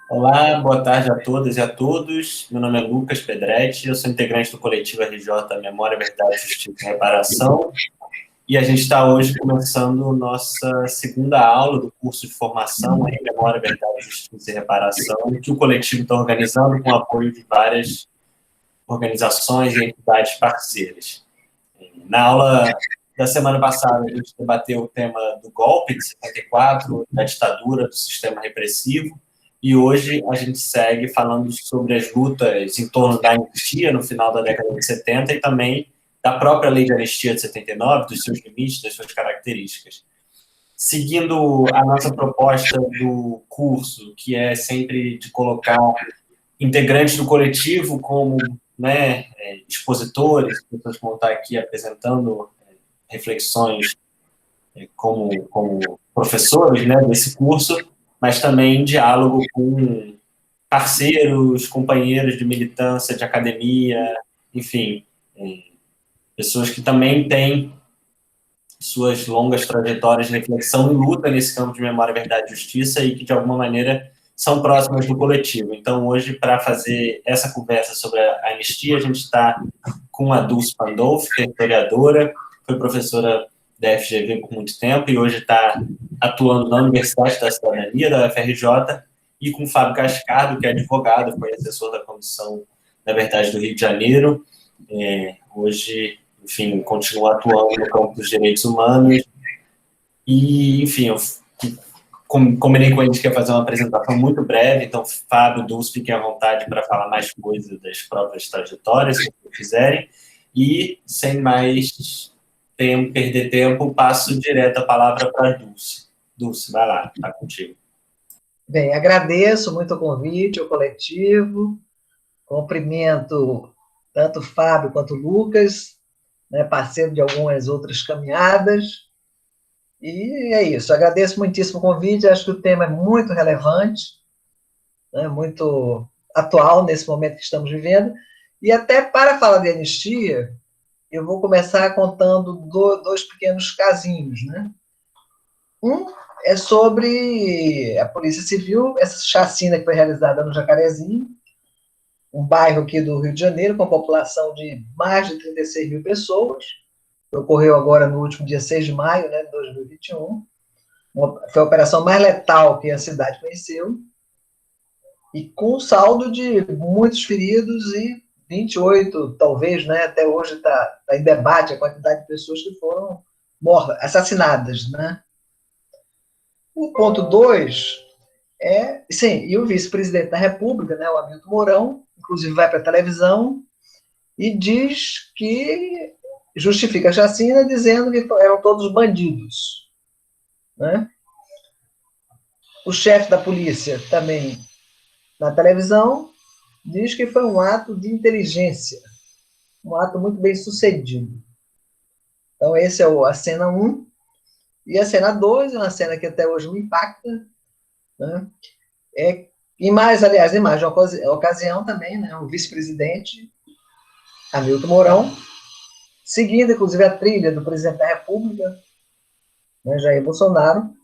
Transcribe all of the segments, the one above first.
Olá, boa tarde a todas e a todos. Meu nome é Lucas Pedretti, eu sou integrante do coletivo RJ Memória, Verdade, Justiça e Reparação. E a gente está hoje começando nossa segunda aula do curso de formação em Memória, Verdade, Justiça e Reparação, que o coletivo está organizando com o apoio de várias organizações e entidades parceiras. Na aula da semana passada, a gente debateu o tema do golpe de 74, da ditadura, do sistema repressivo, e hoje a gente segue falando sobre as lutas em torno da anistia no final da década de 70 e também da própria lei de anistia de 79, dos seus limites, das suas características. Seguindo a nossa proposta do curso, que é sempre de colocar integrantes do coletivo como expositores, pessoas que vão estar aqui apresentando reflexões como professores desse curso, mas também em diálogo com parceiros, companheiros de militância, de academia, enfim, pessoas que também têm suas longas trajetórias de reflexão e luta nesse campo de memória, verdade e justiça e que, de alguma maneira, são próximas do coletivo. Então, hoje, para fazer essa conversa sobre a anistia, a gente está com a Dulce Pandolfi, que é historiadora, foi professora da FGV por muito tempo e hoje está atuando na Universidade da Cidadania, da UFRJ, e com o Fábio Cascardo, que é advogado, foi assessor da Comissão da Verdade do Rio de Janeiro. Hoje, enfim, continua atuando no campo dos direitos humanos. E, enfim, eu combinei com eles que ia fazer uma apresentação muito breve, então, Fábio, Dulce, fiquem à vontade para falar mais coisas das próprias trajetórias, se quiserem. E, sem mais perder tempo, passo direto a palavra para a Dulce. Dulce, vai lá, está contigo. Bem, agradeço muito o convite, o coletivo, cumprimento tanto o Fábio quanto o Lucas, parceiro de algumas outras caminhadas, e é isso, agradeço muitíssimo o convite, acho que o tema é muito relevante, muito atual nesse momento que estamos vivendo, e até para falar de anistia, eu vou começar contando dois pequenos casinhos, Um é sobre a Polícia Civil, essa chacina que foi realizada no Jacarezinho, um bairro aqui do Rio de Janeiro, com população de mais de 36 mil pessoas, que ocorreu agora no último dia 6 de maio de 2021, foi a operação mais letal que a cidade conheceu, e com um saldo de muitos feridos e 28, talvez, até hoje está em debate a quantidade de pessoas que foram mortas, assassinadas, O ponto 2 e o vice-presidente da República, o Hamilton Mourão, inclusive vai para a televisão e diz que justifica a chacina dizendo que eram todos bandidos. O chefe da polícia também, na televisão, diz que foi um ato de inteligência, um ato muito bem sucedido. Então, esse é a cena 1. E a cena 2 é uma cena que até hoje me impacta, em mais de uma ocasião também, o vice-presidente Hamilton Mourão, seguindo, inclusive, a trilha do presidente da República, Jair Bolsonaro,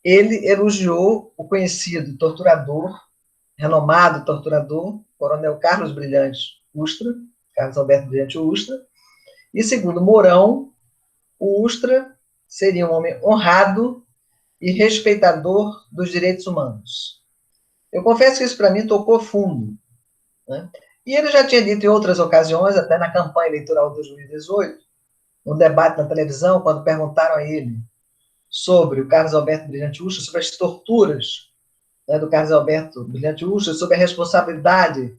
ele elogiou o conhecido torturador, renomado torturador, coronel Carlos Alberto Brilhante Ustra, e, segundo Mourão, o Ustra seria um homem honrado e respeitador dos direitos humanos. Eu confesso que isso, para mim, tocou fundo. E ele já tinha dito em outras ocasiões, até na campanha eleitoral de 2018, no debate na televisão, quando perguntaram a ele sobre o Carlos Alberto Brilhante Ustra, sobre as torturas do Carlos Alberto Brilhante Ustra, sobre a responsabilidade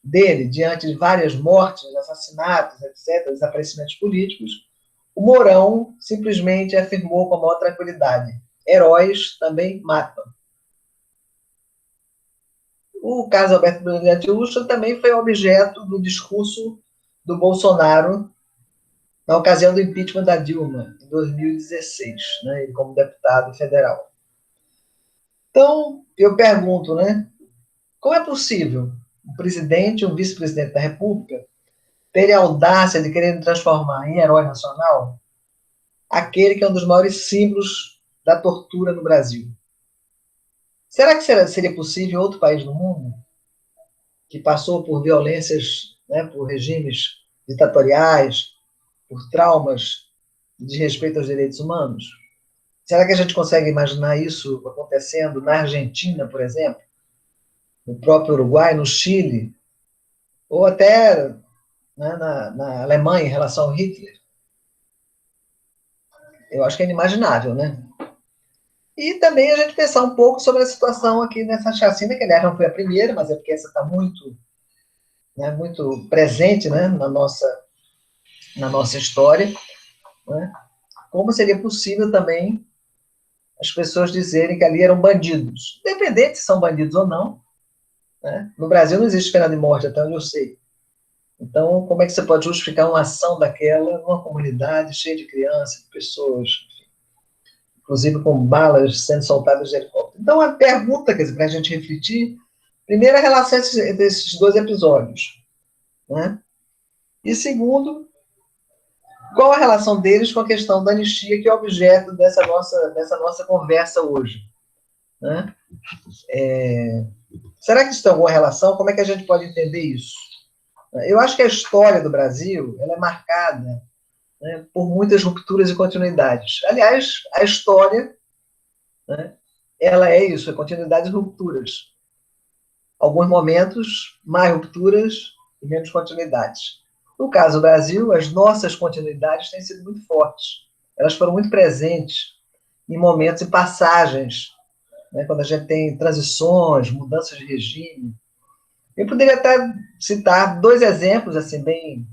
dele diante de várias mortes, assassinatos, etc., desaparecimentos políticos, o Mourão simplesmente afirmou com a maior tranquilidade: heróis também matam. O Carlos Alberto Brilhante Ustra também foi objeto do discurso do Bolsonaro na ocasião do impeachment da Dilma, em 2016, ele como deputado federal. Então, eu pergunto, como é possível um presidente e um vice-presidente da República terem a audácia de querer transformar em herói nacional aquele que é um dos maiores símbolos da tortura no Brasil? Será que seria possível em outro país do mundo que passou por violências, né, por regimes ditatoriais, por traumas de respeito aos direitos humanos? Será que a gente consegue imaginar isso acontecendo na Argentina, por exemplo, no próprio Uruguai, no Chile, ou até, né, na Alemanha em relação ao Hitler? Eu acho que é inimaginável, né? E também a gente pensar um pouco sobre a situação aqui nessa chacina, que aliás não foi a primeira, mas é porque essa está muito, né, muito presente, né, na nossa história, né? Como seria possível também as pessoas dizerem que ali eram bandidos, independente se são bandidos ou não, né? No Brasil não existe pena de morte, até onde eu sei. Então, como é que você pode justificar uma ação daquela numa comunidade cheia de crianças, de pessoas, inclusive com balas sendo soltadas de helicóptero? Então, a pergunta, quer dizer, para a gente refletir, primeiro, a relação entre esses dois episódios, né? E segundo, qual a relação deles com a questão da anistia, que é objeto dessa nossa conversa hoje, né? Será que isso tem alguma relação? Como é que a gente pode entender isso? Eu acho que a história do Brasil ela é marcada, né, por muitas rupturas e continuidades. Aliás, a história, né, ela é isso, é continuidades e rupturas. Alguns momentos, mais rupturas e menos continuidades. No caso do Brasil, as nossas continuidades têm sido muito fortes. Elas foram muito presentes em momentos e passagens, né, quando a gente tem transições, mudanças de regime. Eu poderia até citar dois exemplos, assim, bem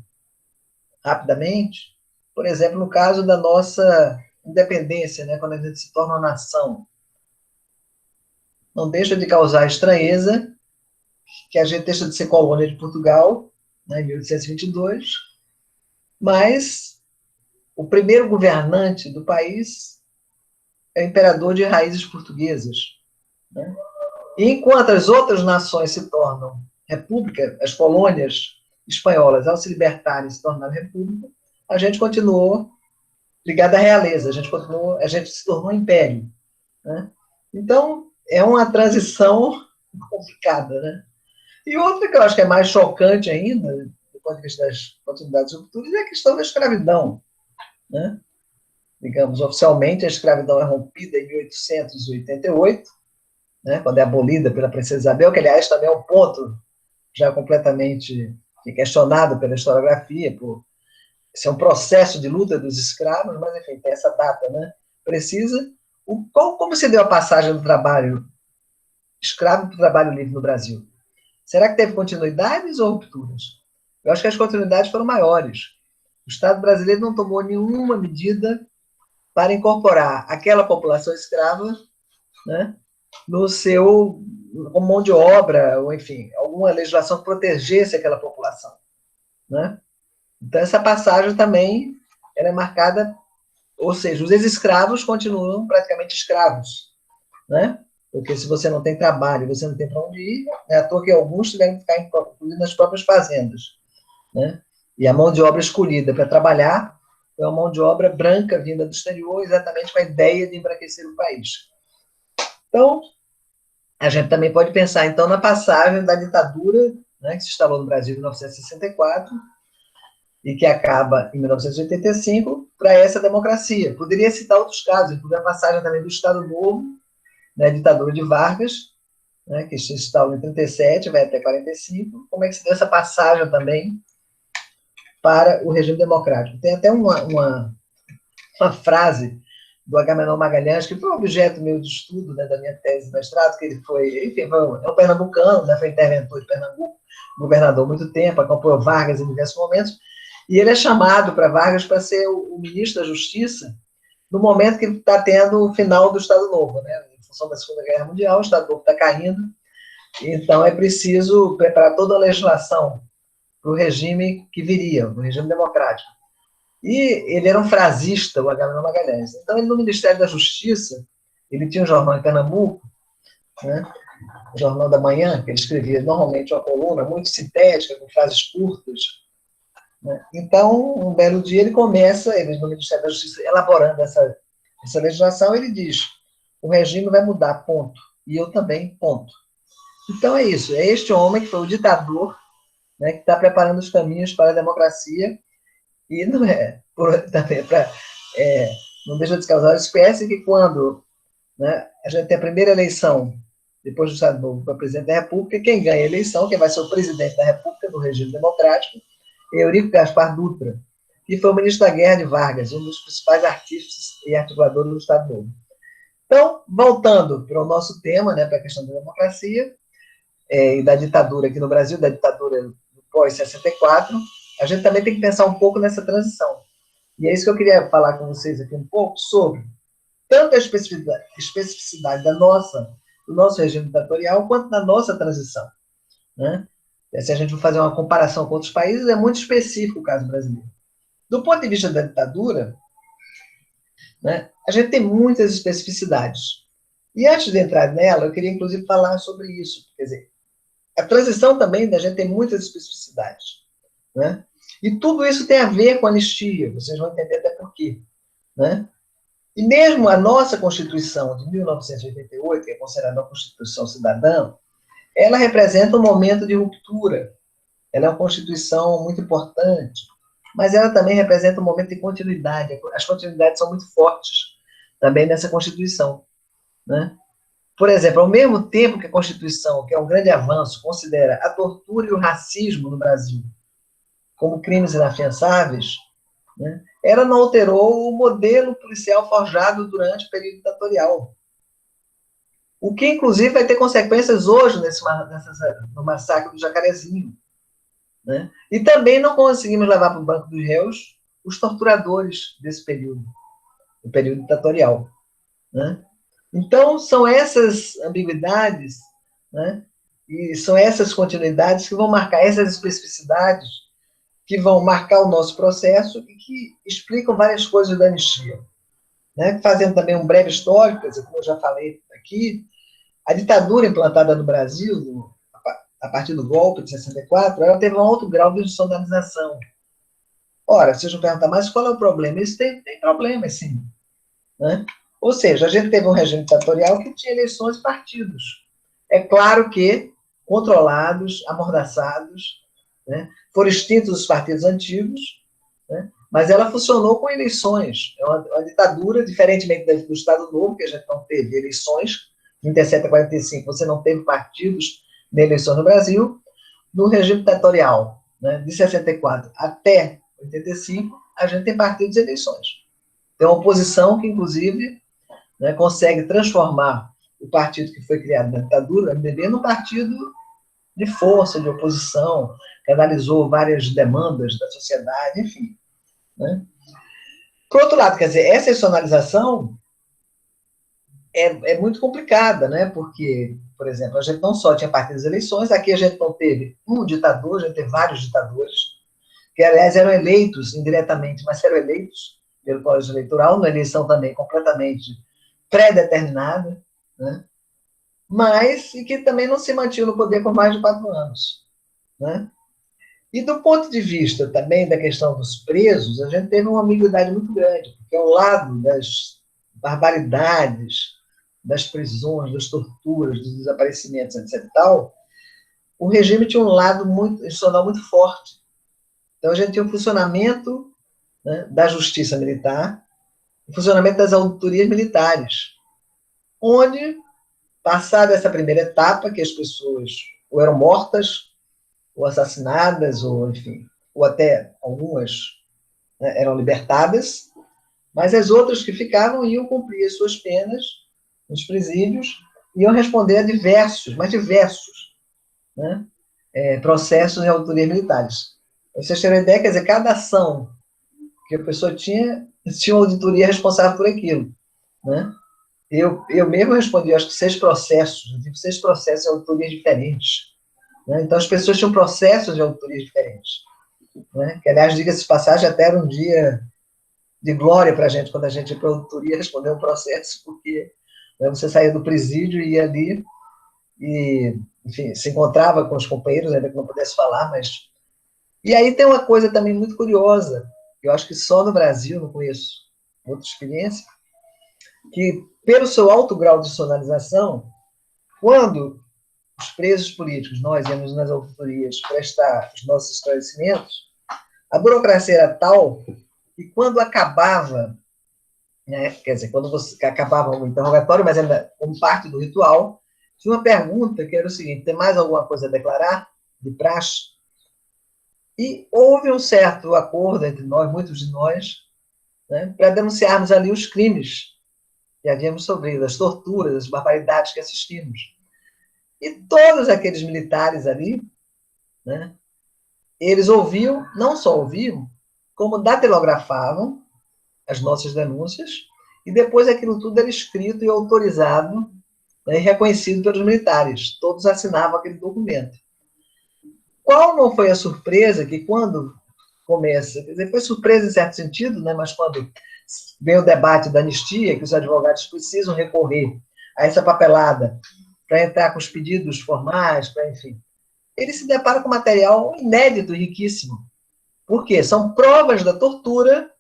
rapidamente. Por exemplo, no caso da nossa independência, né, quando a gente se torna uma nação. Não deixa de causar estranheza que a gente deixa de ser colônia de Portugal, né, em 1822, mas o primeiro governante do país é o imperador de raízes portuguesas, né? E enquanto as outras nações se tornam república, as colônias espanholas, ao se libertarem, se tornaram república, a gente continuou ligado à realeza, a gente se tornou império, né? Então, é uma transição complicada, né? E outra que eu acho que é mais chocante ainda, do ponto de vista das continuidades rupturas, é a questão da escravidão, né? Digamos, oficialmente, a escravidão é rompida em 1888, né, quando é abolida pela princesa Isabel, que, aliás, também é um ponto já completamente questionado pela historiografia, por ser um processo de luta dos escravos, mas, enfim, tem essa data, né, precisa. Como se deu a passagem do trabalho escravo para o trabalho livre no Brasil? Será que teve continuidades ou rupturas? Eu acho que as continuidades foram maiores. O Estado brasileiro não tomou nenhuma medida para incorporar aquela população escrava, né, no seu, como mão de obra, ou enfim, alguma legislação que protegesse aquela população, né? Então, essa passagem também ela é marcada, ou seja, os ex-escravos continuam praticamente escravos, né? Porque se você não tem trabalho, você não tem para onde ir, é à toa que alguns tiveram que ficar inclusive nas próprias fazendas, né? E a mão de obra escolhida para trabalhar é uma mão de obra branca vinda do exterior, exatamente com a ideia de embranquecer o país. Então, a gente também pode pensar, então, na passagem da ditadura, né, que se instalou no Brasil em 1964 e que acaba em 1985, para essa democracia. Poderia citar outros casos, inclusive a passagem também do Estado Novo, né, a ditadura de Vargas, né, que se instalou em 37, vai até 45. Como é que se deu essa passagem também para o regime democrático? Tem até uma frase do Agamenon Magalhães, que foi objeto meu de estudo, né, da minha tese de mestrado, que ele foi, enfim, é um pernambucano, né, foi interventor de Pernambuco, governador há muito tempo, acompanhou Vargas em diversos momentos, e ele é chamado para Vargas para ser o ministro da Justiça no momento que está tendo o final do Estado Novo, né, em função da Segunda Guerra Mundial, o Estado Novo está caindo, então é preciso preparar toda a legislação para o regime que viria, o regime democrático. E ele era um frasista, o Agamenon Magalhães. Então, ele no Ministério da Justiça, ele tinha um jornal em Pernambuco, né, o Jornal da Manhã, que ele escrevia normalmente uma coluna muito sintética, com frases curtas, né? Então, um belo dia, ele começa, ele no Ministério da Justiça, elaborando essa legislação, ele diz, o regime vai mudar, ponto. e eu também, ponto. Então é isso, é este homem que foi o ditador, né, que está preparando os caminhos para a democracia, e não é, também não deixa de causar espécie que quando, né, a gente tem a primeira eleição, depois do Estado Novo para presidente da República, quem ganha a eleição, quem vai ser o presidente da República do regime democrático, é Eurico Gaspar Dutra, que foi o ministro da Guerra de Vargas, um dos principais artistas e articuladores do Estado Novo. Então, voltando para o nosso tema, né, para a questão da democracia e da ditadura aqui no Brasil, da ditadura do pós-64, a gente também tem que pensar um pouco nessa transição. E é isso que eu queria falar com vocês aqui um pouco sobre tanto a especificidade do nosso regime ditatorial, quanto da nossa transição. Né? Se a gente for fazer uma comparação com outros países, é muito específico o caso brasileiro. Do ponto de vista da ditadura, né, a gente tem muitas especificidades. E antes de entrar nela, eu queria, inclusive, falar sobre isso. Quer dizer, a transição também, a gente tem muitas especificidades. Né? E tudo isso tem a ver com a anistia, vocês vão entender até por quê. Né? E mesmo a nossa Constituição de 1988, que é considerada uma Constituição cidadã, ela representa um momento de ruptura. Ela é uma Constituição muito importante, mas ela também representa um momento de continuidade. As continuidades são muito fortes também nessa Constituição. Né? Por exemplo, ao mesmo tempo que a Constituição, que é um grande avanço, considera a tortura e o racismo no Brasil como crimes inafiançáveis, né, ela não alterou o modelo policial forjado durante o período ditatorial. O que, inclusive, vai ter consequências hoje no massacre do Jacarezinho. Né? E também não conseguimos levar para o banco dos réus os torturadores desse período, o período ditatorial. Né? Então, são essas ambiguidades, né, e são essas continuidades que vão marcar essas especificidades que vão marcar o nosso processo e que explicam várias coisas da anistia. Né? Fazendo também um breve histórico, como eu já falei aqui, a ditadura implantada no Brasil, a partir do golpe de 64, ela teve um alto grau de institucionalização. Ora, vocês vão perguntar, mas qual é o problema? Isso tem problema, sim. Né? Ou seja, a gente teve um regime ditatorial que tinha eleições e partidos. É claro que controlados, amordaçados, né? Foram extintos os partidos antigos, né? Mas ela funcionou com eleições. É uma ditadura, diferentemente do Estado Novo, que a gente não teve eleições, de 37 a 45, você não teve partidos nem eleições no Brasil. No regime ditatorial, né, de 64 até 85, a gente tem partidos e eleições. Tem uma oposição que, inclusive, né, consegue transformar o partido que foi criado na ditadura, o MDB, num partido de força, de oposição, que analisou várias demandas da sociedade, enfim. Né? Por outro lado, quer dizer, essa institucionalização é muito complicada, né? Porque, por exemplo, a gente não só tinha partidos e eleições, aqui a gente não teve um ditador, a gente teve vários ditadores, que, aliás, eram eleitos indiretamente, mas eram eleitos pelo colégio eleitoral, na eleição também completamente pré-determinada, né? Mas e que também não se mantinha no poder por mais de 4 anos. Né? E do ponto de vista também da questão dos presos, a gente teve uma ambiguidade muito grande, porque ao lado das barbaridades, das prisões, das torturas, dos desaparecimentos, etc. e tal, o regime tinha um lado institucional muito forte. Então, a gente tinha o funcionamento, né, da justiça militar, o funcionamento das auditorias militares, onde, passada essa primeira etapa, que as pessoas ou eram mortas, ou assassinadas, ou, enfim, ou até algumas, né, eram libertadas, mas as outras que ficavam iam cumprir as suas penas nos presídios, iam responder a diversos, né, processos em auditorias militares. Pra vocês terem uma ideia, quer dizer, cada ação que a pessoa tinha uma auditoria responsável por aquilo. Né? Eu mesmo respondi, acho que 6 processos, eu tive 6 processos de auditorias diferentes. Né? Então, as pessoas tinham processos de auditorias diferentes. Né? Que, aliás, diga-se de passagem, até era um dia de glória para a gente, quando a gente ia para a auditoria responder um processo, porque, né, você saía do presídio e ia ali e, enfim, se encontrava com os companheiros, ainda que não pudesse falar, mas... E aí tem uma coisa também muito curiosa, que eu acho que só no Brasil, não conheço outra experiência, que, pelo seu alto grau de institucionalização, quando os presos políticos, nós íamos nas auditorias prestar os nossos esclarecimentos, a burocracia era tal que quando acabava, né, quer dizer, quando acabava o interrogatório, mas ainda como parte do ritual, tinha uma pergunta que era o seguinte: tem mais alguma coisa a declarar de praxe? E houve um certo acordo entre nós, muitos de nós, né, para denunciarmos ali os crimes que havíamos sofrido, as torturas, as barbaridades que assistimos. E todos aqueles militares ali, né, eles ouviam, não só ouviam, como datilografavam as nossas denúncias, e depois aquilo tudo era escrito e autorizado, né, e reconhecido pelos militares. Todos assinavam aquele documento. Qual não foi a surpresa que quando começa, quer dizer, foi surpresa em certo sentido, né, mas quando vem o debate da anistia, que os advogados precisam recorrer a essa papelada para entrar com os pedidos formais, para, enfim, ele se depara com material inédito e riquíssimo. Por quê? São provas da tortura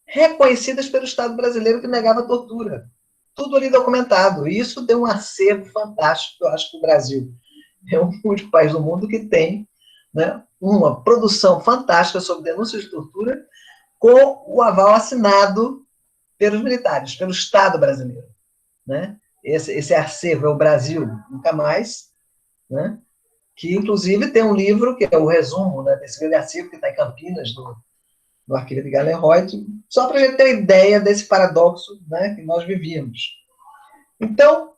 reconhecidas pelo Estado brasileiro que negava a tortura. Tudo ali documentado. E isso deu um acervo fantástico. Eu acho que o Brasil é o único país do mundo que tem, né, uma produção fantástica sobre denúncias de tortura com o aval assinado pelos militares, pelo Estado brasileiro. Né? Esse acervo é o Brasil Nunca Mais, né? Que inclusive tem um livro que é o resumo, né, desse grande arquivo que está em Campinas, no arquivo de Gallenreuth, só para a gente ter ideia desse paradoxo, né, que nós vivíamos. Então,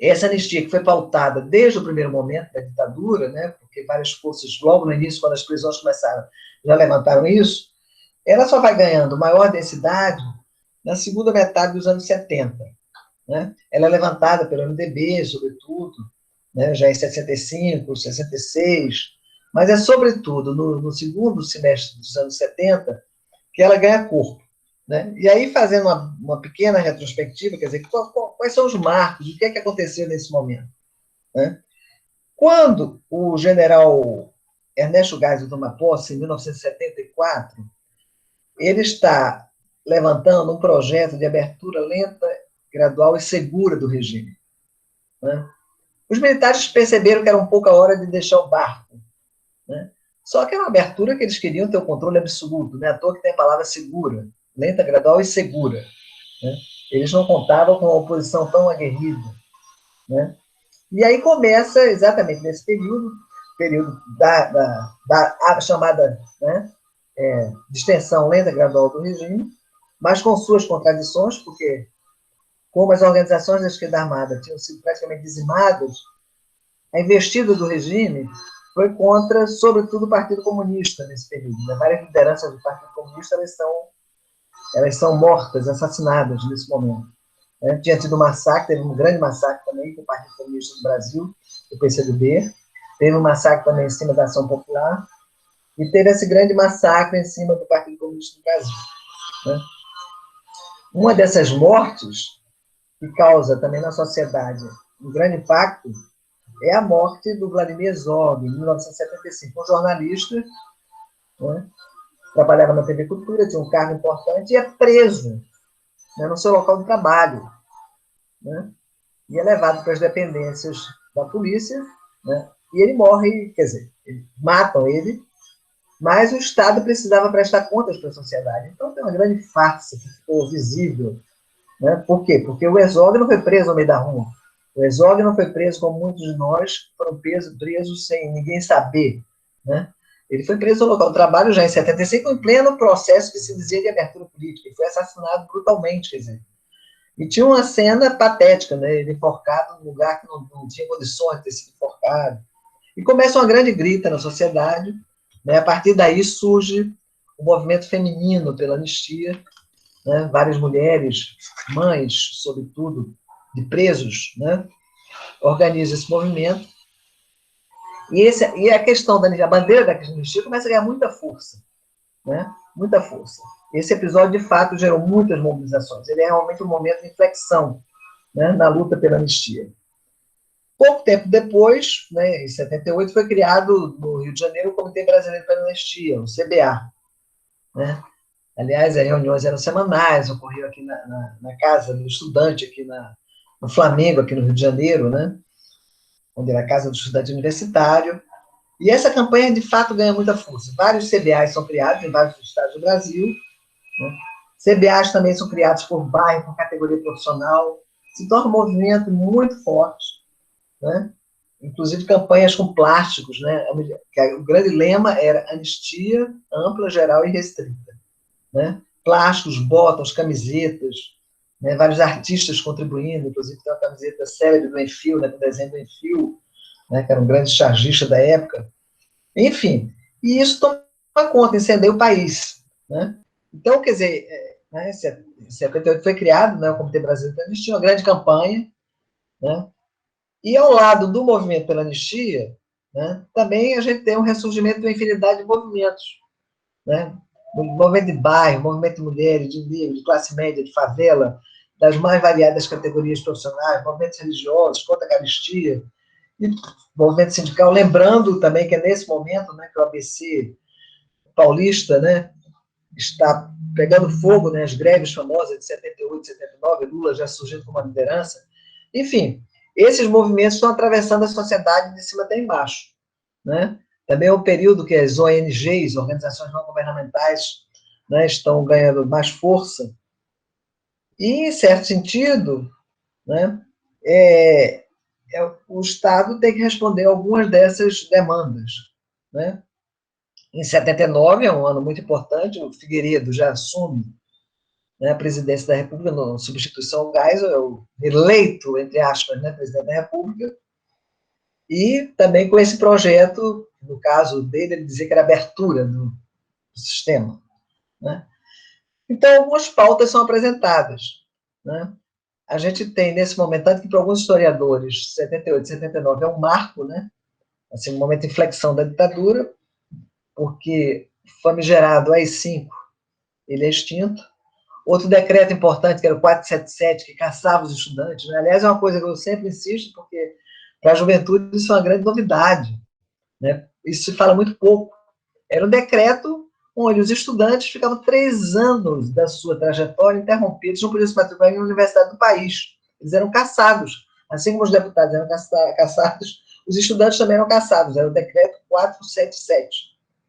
essa anistia que foi pautada desde o primeiro momento da ditadura, né, porque várias forças, logo no início, quando as prisões começaram, já levantaram isso, ela só vai ganhando maior densidade na segunda metade dos anos 70. Né? Ela é levantada pelo MDB, sobretudo, né, já em 65, 66, mas é sobretudo no segundo semestre dos anos 70 que ela ganha corpo. Né? E aí, fazendo uma pequena retrospectiva, quer dizer, quais são os marcos, o que é que aconteceu nesse momento? Né? Quando o general Ernesto Geisel toma posse, em 1974, ele está levantando um projeto de abertura lenta, gradual e segura do regime. Né? Os militares perceberam que era um pouco a hora de deixar o barco. Né? Só que era uma abertura que eles queriam ter o controle absoluto, né? À toa que tem a palavra segura, lenta, gradual e segura. Né? Eles não contavam com uma oposição tão aguerrida. Né? E aí começa, exatamente nesse período da chamada, né, de extensão lenta, gradual do regime, mas com suas contradições, porque como as organizações da esquerda armada tinham sido praticamente dizimadas, a investida do regime foi contra, sobretudo, o Partido Comunista nesse período. Né? Várias lideranças do Partido Comunista elas são mortas, assassinadas nesse momento. Né? Tinha tido um massacre, teve um grande massacre também com o Partido Comunista do Brasil, o PCdoB, teve um massacre também em cima da Ação Popular, e teve esse grande massacre em cima do Partido Comunista do Brasil. Né? Uma dessas mortes, que causa também na sociedade um grande impacto, é a morte do Vladimir Zog, em 1975, um jornalista, né, trabalhava na TV Cultura, tinha um cargo importante, e é preso, né, no seu local de trabalho. Né, e é levado para as dependências da polícia, né, e ele morre, quer dizer, matam ele, mas o Estado precisava prestar contas para a sociedade. Então tem uma grande farsa que ficou visível. Né? Por quê? Porque o Herzog não foi preso ao meio da rua. O Herzog não foi preso como muitos de nós foram presos sem ninguém saber. Né? Ele foi preso no local de trabalho já em 75, em pleno processo que se dizia de abertura política. Ele foi assassinado brutalmente, quer dizer. E tinha uma cena patética, né? Ele enforcado num lugar que não tinha condições de ter sido enforcado. E começa uma grande grita na sociedade. Né? A partir daí surge o movimento feminino pela anistia, né? Várias mulheres, mães, sobretudo, de presos, né? Organizam esse movimento. E a questão da bandeira da anistia começa a ganhar muita força. Né? Muita força. Esse episódio, de fato, gerou muitas mobilizações. Ele é realmente um momento de inflexão, né, na luta pela anistia. Pouco tempo depois, né, em 78, foi criado no Rio de Janeiro o Comitê Brasileiro pela Anistia, o CBA. Né? Aliás, as reuniões eram semanais, ocorriam aqui na casa do estudante, aqui no Flamengo, aqui no Rio de Janeiro, né? Onde era a Casa do Estudante Universitário. E essa campanha, de fato, ganha muita força. Vários CBAs são criados em vários estados do Brasil. Né? CBAs também são criados por bairro, por categoria profissional. Se torna um movimento muito forte, né? Inclusive campanhas com plásticos, né? O grande lema era anistia ampla, geral e restrita, né? Plásticos, botões, camisetas, né? Vários artistas contribuindo, inclusive tem uma camiseta célebre do Enfio, né? Com desenho do Enfio, né? Que era um grande chargista da época. Enfim, e isso toma conta, incendeia o país, né? Então, quer dizer, né, em 78 foi criado, né, o Comitê Brasileiro da Anistia, uma grande campanha, né? E ao lado do movimento pela anistia, né, também a gente tem um ressurgimento de uma infinidade de movimentos, né? O movimento de bairro, movimento de mulheres, de negros, de classe média, de favela, das mais variadas categorias profissionais, movimentos religiosos, contra a anistia, e movimento sindical, lembrando também que é nesse momento, né, que o ABC paulista, né, está pegando fogo, né, as greves famosas de 78, 79, Lula já surgindo como uma liderança. Enfim, esses movimentos estão atravessando a sociedade de cima até embaixo, né? Também é um período que as ONGs, organizações não governamentais, né, estão ganhando mais força. E, em certo sentido, né, o Estado tem que responder a algumas dessas demandas, né? Em 79, é um ano muito importante, o Figueiredo já assume, né, a presidência da República, na substituição ao Geisel, eleito, entre aspas, né, presidente da República, e também com esse projeto, no caso dele, ele dizia que era abertura do sistema, né? Então, algumas pautas são apresentadas, né? A gente tem, nesse momento, tanto que para alguns historiadores, 78, 79 é um marco, né? Assim, um momento de inflexão da ditadura, porque famigerado AI-5, ele é extinto. Outro decreto importante, que era o 477, que caçava os estudantes, né? Aliás, é uma coisa que eu sempre insisto, porque para a juventude isso é uma grande novidade, né? Isso se fala muito pouco. Era um decreto onde os estudantes ficavam 3 anos da sua trajetória interrompidos, não podiam se matricular em nenhuma universidade do país. Eles eram caçados. Assim como os deputados eram caçados, os estudantes também eram caçados. Era o decreto 477,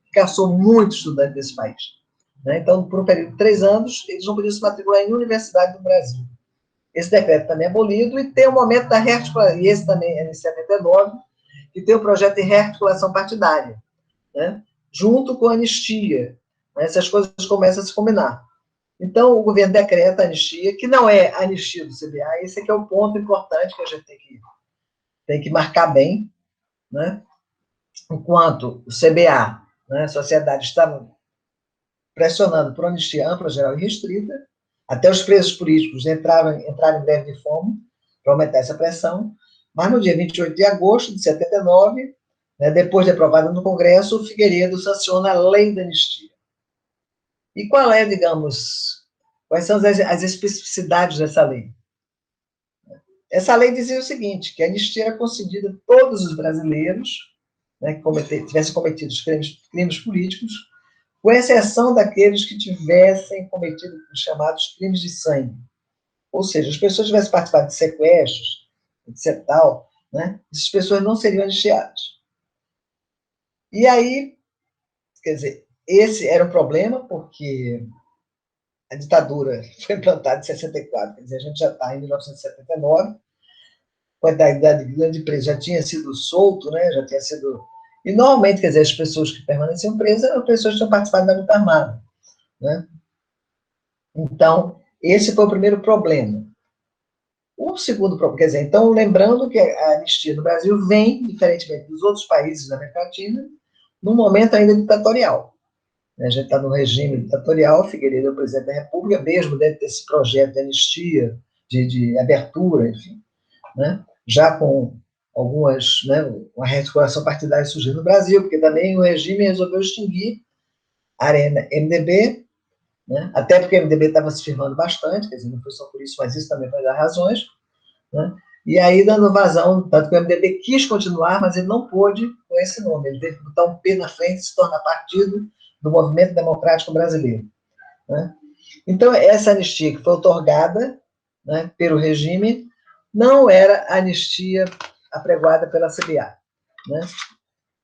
que caçou muito estudante desse país. Né? Então, por um período de 3 anos, eles não podiam se matricular em nenhuma universidade do Brasil. Esse decreto também é abolido e tem o momento da rearticulação, e esse também é em 79, que tem o projeto de rearticulação partidária, né? Junto com a anistia. Né? Essas coisas começam a se combinar. Então, o governo decreta a anistia, que não é a anistia do CBA, esse aqui é o ponto importante que a gente tem que marcar bem, né? Enquanto o CBA, né, a sociedade estava pressionando por anistia ampla, geral e restrita, até os presos políticos entraram em greve de fome para aumentar essa pressão, mas no dia 28 de agosto de 79, né, depois de aprovada no Congresso, o Figueiredo sanciona a lei da anistia. E qual é, digamos, quais são as especificidades dessa lei? Essa lei dizia o seguinte, que a anistia era concedida a todos os brasileiros, né, que tivessem cometido crimes políticos, com exceção daqueles que tivessem cometido os chamados crimes de sangue. Ou seja, as pessoas tivessem participado de sequestros, etc. Tal, né, essas pessoas não seriam anistiadas. E aí, quer dizer, esse era um problema, porque a ditadura foi implantada em 64, quer dizer, a gente já está em 1979, a quantidade grande de presos já tinha sido solto, né, já tinha sido... E, normalmente, quer dizer, as pessoas que permaneciam presas eram pessoas que tinham participado da luta armada, né? Então, esse foi o primeiro problema. O segundo problema, quer dizer, então, lembrando que a anistia no Brasil vem, diferentemente dos outros países da América Latina, num momento ainda ditatorial. A gente está no regime ditatorial, Figueiredo é o presidente da República, mesmo dentro desse projeto de anistia, de abertura, enfim, né? Já com algumas, né, uma rearticulação partidária surgindo no Brasil, porque também o regime resolveu extinguir a Arena MDB, né? Até porque o MDB estava se firmando bastante, quer dizer, não foi só por isso, mas isso também foi das razões, né? E aí dando vazão, tanto que o MDB quis continuar, mas ele não pôde com esse nome, ele teve que botar um P na frente e se tornar partido do Movimento Democrático Brasileiro, né? Então, essa anistia que foi otorgada, né, pelo regime não era a anistia apregoada pela CBA, né?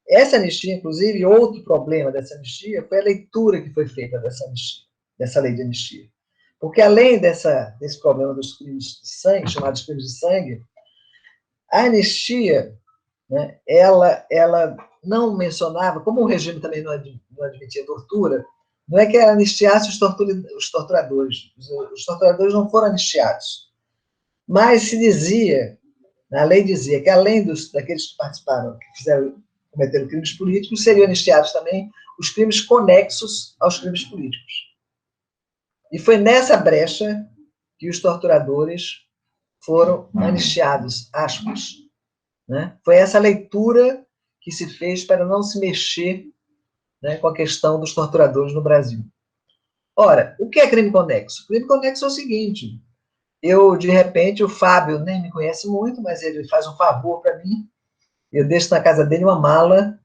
Essa anistia, inclusive, outro problema dessa anistia foi a leitura que foi feita dessa anistia, dessa lei de anistia. Porque, além desse problema dos crimes de sangue, chamados crimes de sangue, a anistia, né, ela não mencionava, como o regime também não admitia tortura, não é que ela anistiasse os torturadores. Os torturadores não foram anistiados. Mas se dizia, a lei dizia que, além daqueles que participaram, que cometeram crimes políticos, seriam anistiados também os crimes conexos aos crimes políticos. E foi nessa brecha que os torturadores foram anistiados, aspas. Né? Foi essa leitura que se fez para não se mexer, né, com a questão dos torturadores no Brasil. Ora, o que é crime conexo? Crime conexo é o seguinte: de repente, o Fábio nem me conhece muito, mas ele faz um favor para mim, eu deixo na casa dele uma mala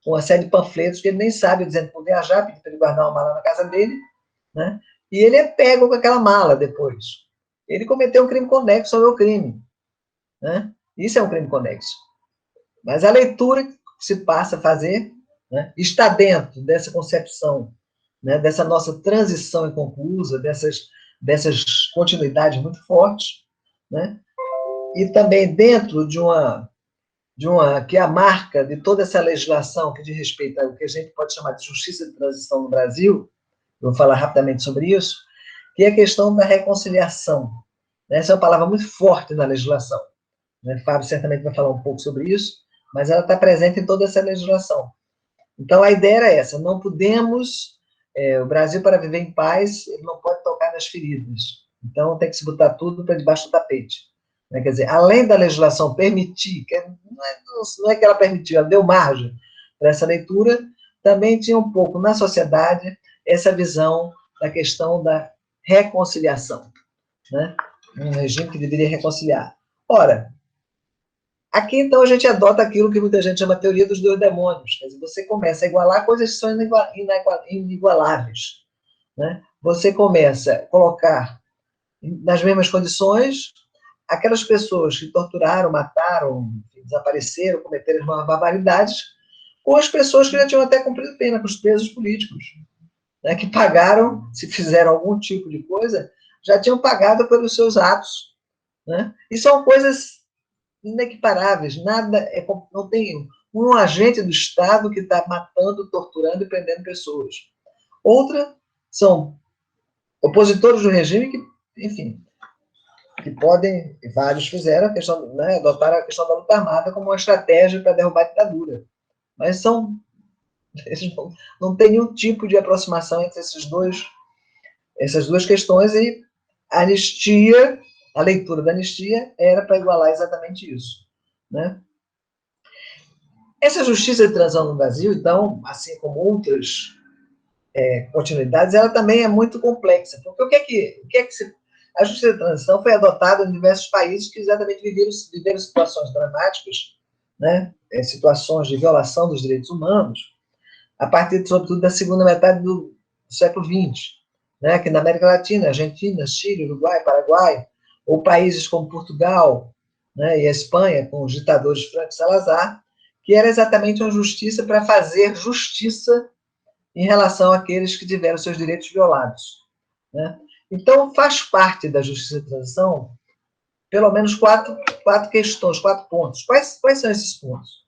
com uma série de panfletos que ele nem sabe, dizendo que vou viajar, pedi para ele guardar uma mala na casa dele, né? E ele é pego com aquela mala depois. Ele cometeu um crime conexo ao meu crime, né? Isso é um crime conexo. Mas a leitura que se passa a fazer, né, está dentro dessa concepção, né, dessa nossa transição inconclusa, dessas continuidades muito fortes, né, e também dentro de uma que é a marca de toda essa legislação que diz respeito ao que a gente pode chamar de justiça de transição no Brasil. Eu vou falar rapidamente sobre isso, que é a questão da reconciliação. Essa é uma palavra muito forte na legislação. Né? Fábio certamente vai falar um pouco sobre isso, mas ela está presente em toda essa legislação. Então, a ideia era essa: não podemos, o Brasil, para viver em paz, ele não pode tocar nas feridas. Então, tem que se botar tudo para debaixo do tapete. Né? Quer dizer, além da legislação permitir, não é que ela permitiu, ela deu margem para essa leitura, também tinha um pouco na sociedade essa visão da questão da reconciliação. Né? Um regime que deveria reconciliar. Ora, aqui, então, a gente adota aquilo que muita gente chama de teoria dos dois demônios. Quer dizer, você começa a igualar coisas que são inigualáveis. Né? Você começa a colocar nas mesmas condições aquelas pessoas que torturaram, mataram, desapareceram, cometeram as barbaridades, com as pessoas que já tinham até cumprido pena, com os presos políticos, né? Que pagaram, se fizeram algum tipo de coisa, já tinham pagado pelos seus atos. Né? E são coisas inequiparáveis, não tem um agente do Estado que está matando, torturando e prendendo pessoas. Outra são opositores do regime que, enfim, que podem, e vários fizeram, adotaram a questão da luta armada como uma estratégia para derrubar a ditadura. Mas eles não tem nenhum tipo de aproximação entre essas duas questões, e a anistia, a leitura da anistia era para igualar exatamente isso. Né? Essa justiça de transição no Brasil, então, assim como outras continuidades, ela também é muito complexa. Porque a justiça de transição foi adotada em diversos países que exatamente viveram situações dramáticas, né? Situações de violação dos direitos humanos, a partir, sobretudo, da segunda metade do século XX. Né? Aqui na América Latina, Argentina, Chile, Uruguai, Paraguai, ou países como Portugal, né, e a Espanha, com os ditadores Franco e Salazar, que era exatamente uma justiça para fazer justiça em relação àqueles que tiveram seus direitos violados. Né? Então, faz parte da justiça de transição pelo menos quatro questões, 4 pontos. Quais são esses pontos?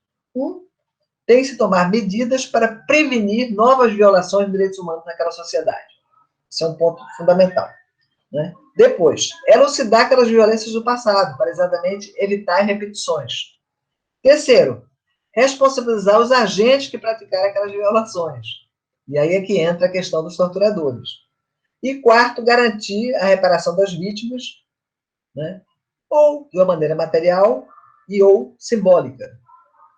Tem que se tomar medidas para prevenir novas violações de direitos humanos naquela sociedade. Esse é um ponto fundamental. Né? Depois, elucidar aquelas violências do passado, para exatamente evitar repetições. Terceiro, responsabilizar os agentes que praticaram aquelas violações. E aí é que entra a questão dos torturadores. E quarto, garantir a reparação das vítimas, né? Ou de uma maneira material ou simbólica.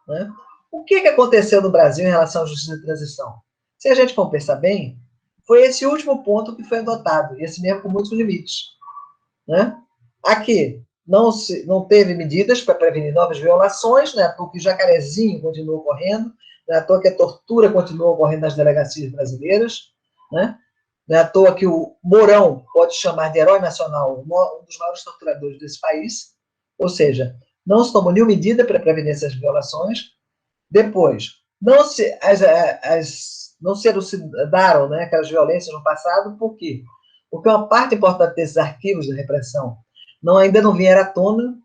Né? O que aconteceu no Brasil em relação à justiça de transição? Se a gente for pensar bem, foi esse último ponto que foi adotado, e esse mesmo com muitos limites. Né? Aqui, não teve medidas para prevenir novas violações, né? Porque o Jacarezinho continua ocorrendo, não é à toa que a tortura continua ocorrendo nas delegacias brasileiras, né? Não é à toa que o Mourão pode chamar de herói nacional um dos maiores torturadores desse país, Ou seja, não se tomou nenhuma medida para prevenir essas violações. Depois, não se elucidaram, né, aquelas violências no passado, por quê? Porque uma parte importante desses arquivos de repressão ainda não vieram à tona,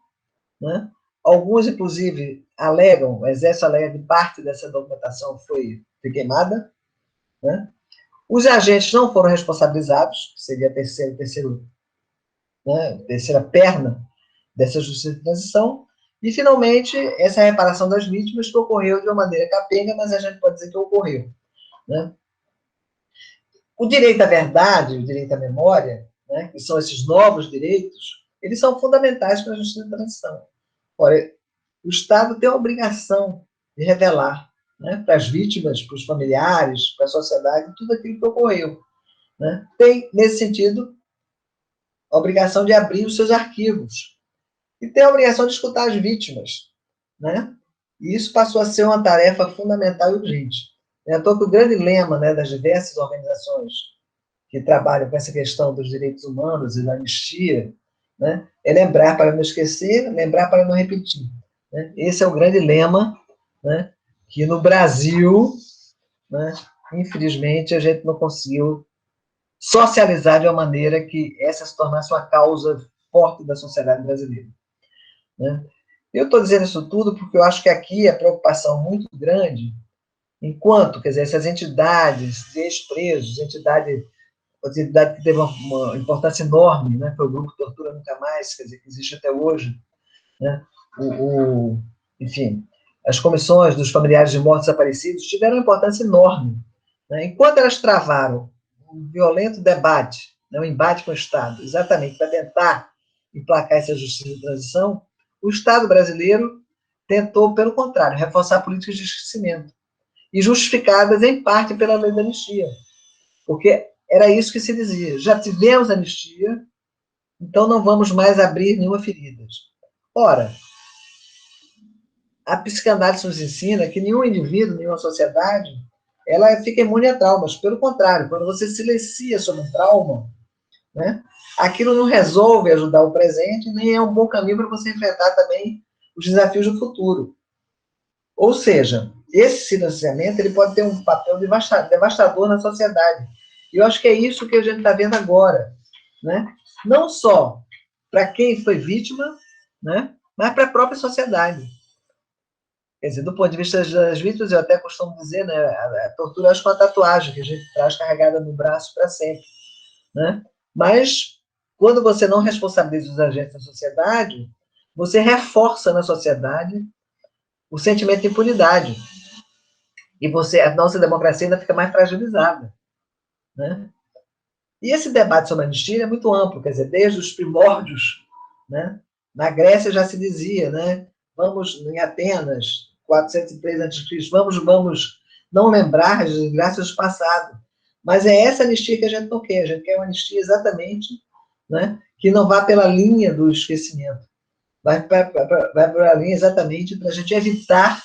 né? Alguns, inclusive, alegam, o Exército alega que parte dessa documentação foi queimada, né? Os agentes não foram responsabilizados, que seria a terceira perna dessa justiça de transição, e, finalmente, essa reparação das vítimas que ocorreu de uma maneira capenga, mas a gente pode dizer que ocorreu, né? O direito à verdade, o direito à memória, né, que são esses novos direitos, eles são fundamentais para a justiça de transição. Ora, o Estado tem a obrigação de revelar, né, para as vítimas, para os familiares, para a sociedade, tudo aquilo que ocorreu, né? Tem, nesse sentido, a obrigação de abrir os seus arquivos. E tem a obrigação de escutar as vítimas, né? E isso passou a ser uma tarefa fundamental e urgente. É à toa que o grande lema, né, das diversas organizações que trabalham com essa questão dos direitos humanos e da anistia, né, é lembrar para não esquecer, lembrar para não repetir, né? Esse é o grande lema, né, que no Brasil, né, infelizmente, a gente não conseguiu socializar de uma maneira que essa se tornasse uma causa forte da sociedade brasileira, né? Eu estou dizendo isso tudo porque eu acho que aqui a preocupação muito grande, enquanto, quer dizer, essas entidades de ex-presos, entidade que teve uma importância enorme, né, para o grupo Tortura Nunca Mais, quer dizer, que existe até hoje, né, enfim, as comissões dos familiares de mortos desaparecidos tiveram uma importância enorme, né, enquanto elas travaram um violento debate, né, um embate com o Estado, exatamente para tentar emplacar essa justiça de transição, o Estado brasileiro tentou, pelo contrário, reforçar políticas de esquecimento, e justificadas, em parte, pela lei da anistia, porque era isso que se dizia. Já tivemos anistia, então não vamos mais abrir nenhuma ferida. Ora, a psicanálise nos ensina que nenhum indivíduo, nenhuma sociedade, ela fica imune a traumas. Pelo contrário, quando você silencia sobre um trauma, né, aquilo não resolve ajudar o presente, nem é um bom caminho para você enfrentar também os desafios do futuro. Ou seja, esse silenciamento ele pode ter um papel devastador na sociedade. E eu acho que é isso que a gente está vendo agora, né? Não só para quem foi vítima, né? Mas para a própria sociedade. Quer dizer, do ponto de vista das vítimas, eu até costumo dizer, né? A tortura acho que é uma tatuagem que a gente traz carregada no braço para sempre, né? Mas quando você não responsabiliza os agentes da sociedade, você reforça na sociedade o sentimento de impunidade. E a nossa democracia ainda fica mais fragilizada, né? E esse debate sobre a anistia é muito amplo, quer dizer, desde os primórdios, né? Na Grécia já se dizia, né? Vamos, em Atenas, 403 a.C., vamos não lembrar as desgraças do passado. Mas é essa anistia que a gente não quer. A gente quer uma anistia exatamente, né, que não vá pela linha do esquecimento. Vai para a linha exatamente para a gente evitar,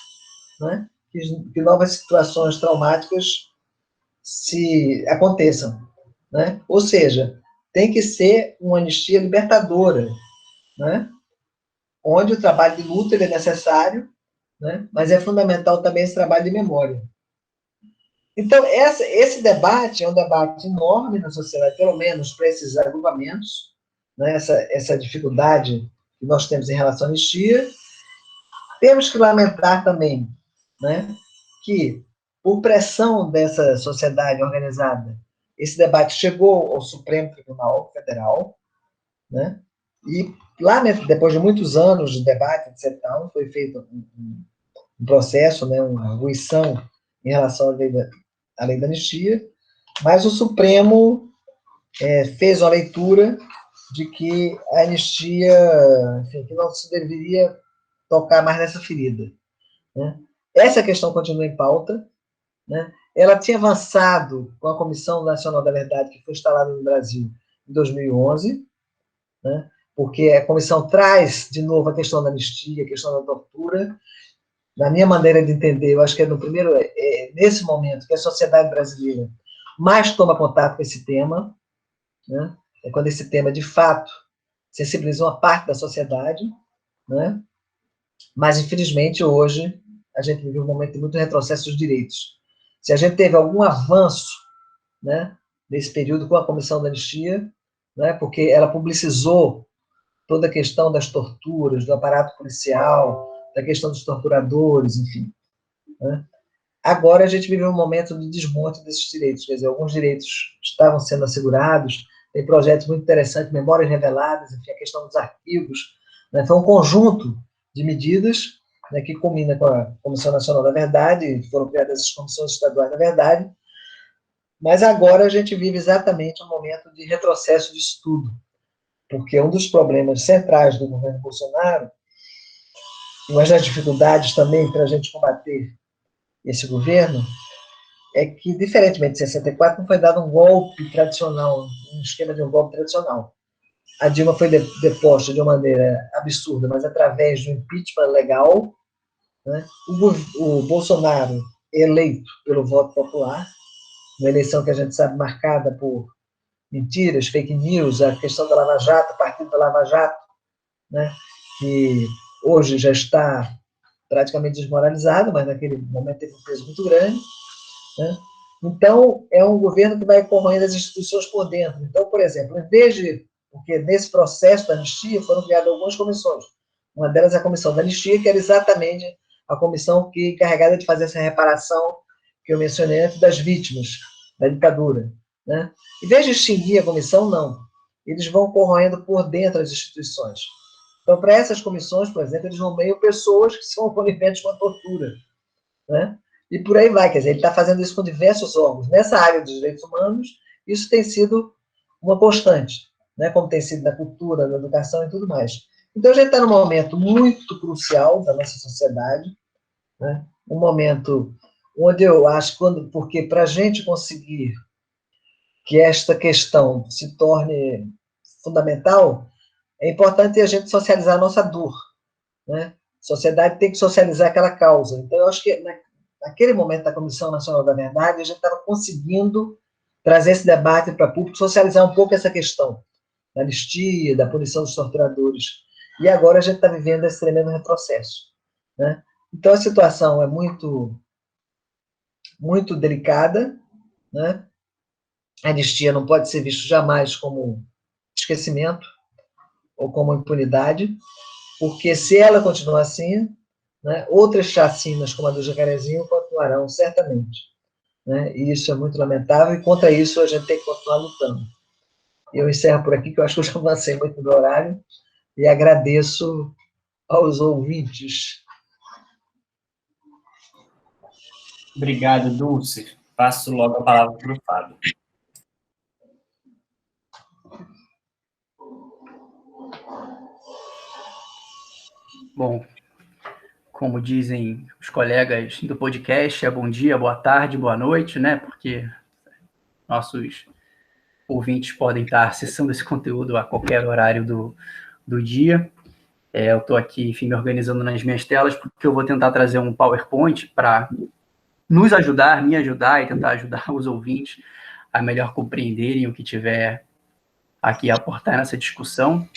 né, que novas situações traumáticas se aconteçam, né? Ou seja, tem que ser uma anistia libertadora, né? Onde o trabalho de luta é necessário, né? Mas é fundamental também esse trabalho de memória. Então, esse debate é um debate enorme na sociedade, pelo menos para esses agrupamentos, né? Essa dificuldade que nós temos em relação à anistia. Temos que lamentar também, né, que, por pressão dessa sociedade organizada, esse debate chegou ao Supremo Tribunal Federal, né, e lá, depois de muitos anos de debate, etc., foi feito um processo, né, uma arguição em relação à lei da anistia, mas o Supremo fez uma leitura de que a anistia, enfim, que não se deveria tocar mais nessa ferida, né? Essa questão continua em pauta, né? Ela tinha avançado com a Comissão Nacional da Verdade, que foi instalada no Brasil em 2011, né? Porque a comissão traz, de novo, a questão da anistia, a questão da tortura. Na minha maneira de entender, eu acho que nesse momento que a sociedade brasileira mais toma contato com esse tema, né? É quando esse tema, de fato, sensibiliza uma parte da sociedade, né? Mas, infelizmente, hoje, a gente vive um momento de muito retrocesso dos direitos. Se a gente teve algum avanço, né, nesse período com a Comissão da Anistia, né, porque ela publicizou toda a questão das torturas, do aparato policial, da questão dos torturadores, enfim, né? Agora a gente vive um momento de desmonte desses direitos, quer dizer, alguns direitos estavam sendo assegurados, tem projetos muito interessantes, memórias reveladas, enfim, a questão dos arquivos, né? Foi um conjunto de medidas, né, que culmina com a Comissão Nacional da Verdade, foram criadas as Comissões Estaduais da Verdade, mas agora a gente vive exatamente um momento de retrocesso de estudo, porque um dos problemas centrais do governo Bolsonaro, e uma das dificuldades também para a gente combater esse governo, é que, diferentemente de 64, não foi dado um golpe tradicional, um esquema de um golpe tradicional. A Dilma foi deposta de uma maneira absurda, mas através de um impeachment legal, né? O Bolsonaro eleito pelo voto popular, uma eleição que a gente sabe marcada por mentiras, fake news, a questão da Lava Jato, o partido da Lava Jato, né? Que hoje já está praticamente desmoralizado, mas naquele momento teve um peso muito grande, né? Então, é um governo que vai corroendo as instituições por dentro. Então, por exemplo, porque nesse processo da anistia foram criadas algumas comissões. Uma delas é a comissão da anistia, que era exatamente a comissão que encarregada de fazer essa reparação que eu mencionei antes das vítimas da ditadura, né? Em vez de extinguir a comissão, não. Eles vão corroendo por dentro as instituições. Então, para essas comissões, por exemplo, eles nomeiam pessoas que são coniventes com a tortura, né? E por aí vai, quer dizer, ele está fazendo isso com diversos órgãos. Nessa área dos direitos humanos, isso tem sido uma constante, né? Como tem sido na cultura, na educação e tudo mais. Então, a gente está num momento muito crucial da nossa sociedade, né? Um momento onde eu acho, porque para a gente conseguir que esta questão se torne fundamental, é importante a gente socializar a nossa dor, né? A sociedade tem que socializar aquela causa. Então, eu acho que naquele momento da Comissão Nacional da Verdade, a gente estava conseguindo trazer esse debate para o público, socializar um pouco essa questão da anistia, da punição dos torturadores. E agora a gente está vivendo esse tremendo retrocesso, né? Então, a situação é muito, muito delicada, né? A anistia não pode ser vista jamais como esquecimento ou como impunidade, porque se ela continuar assim, né, outras chacinas como a do Jacarezinho continuarão certamente, né? E isso é muito lamentável, e contra isso a gente tem que continuar lutando. Eu encerro por aqui, que eu acho que eu já avancei muito no horário, e agradeço aos ouvintes. Obrigado, Dulce. Passo logo a palavra para o Fábio. Bom, como dizem os colegas do podcast, é bom dia, boa tarde, boa noite, né? Porque nossos ouvintes podem estar acessando esse conteúdo a qualquer horário do dia. Eu estou aqui, enfim, me organizando nas minhas telas, porque eu vou tentar trazer um PowerPoint para nos ajudar, me ajudar e tentar ajudar os ouvintes a melhor compreenderem o que tiver aqui a aportar nessa discussão.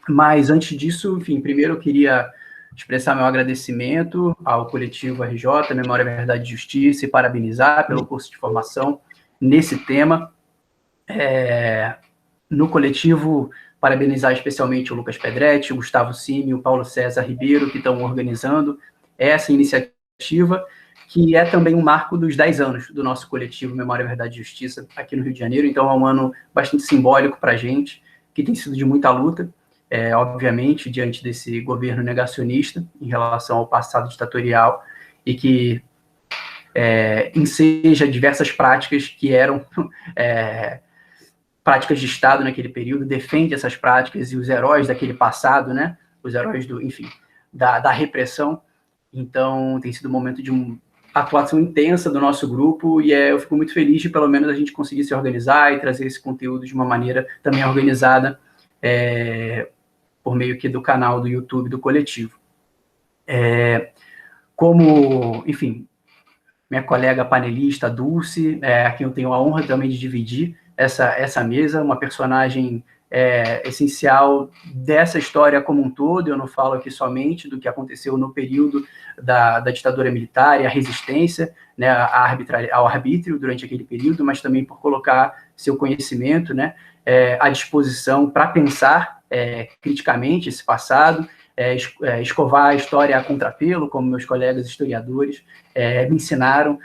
Mas, antes disso, enfim, primeiro eu queria expressar meu agradecimento ao coletivo RJ, Memória, Verdade e Justiça, e parabenizar pelo curso de formação nesse tema. No coletivo, parabenizar especialmente o Lucas Pedretti, o Gustavo Cime, o Paulo César Ribeiro, que estão organizando essa iniciativa, que é também um marco dos 10 anos do nosso coletivo Memória, Verdade e Justiça aqui no Rio de Janeiro. Então, é um ano bastante simbólico para a gente, que tem sido de muita luta, obviamente, diante desse governo negacionista em relação ao passado ditatorial e que enseja diversas práticas que eram práticas de Estado naquele período, defende essas práticas e os heróis daquele passado, né? Os heróis da repressão. Então, tem sido um momento de atuação intensa do nosso grupo e eu fico muito feliz de, pelo menos, a gente conseguir se organizar e trazer esse conteúdo de uma maneira também organizada por meio aqui do canal do YouTube do coletivo. Como, enfim, minha colega panelista, Dulce, a quem eu tenho a honra também de dividir essa mesa, uma personagem essencial dessa história como um todo. Eu não falo aqui somente do que aconteceu no período da ditadura militar e a resistência, né, ao arbítrio durante aquele período, mas também por colocar seu conhecimento, né, à disposição para pensar criticamente esse passado, escovar a história a contrapelo, como meus colegas historiadores me ensinaram,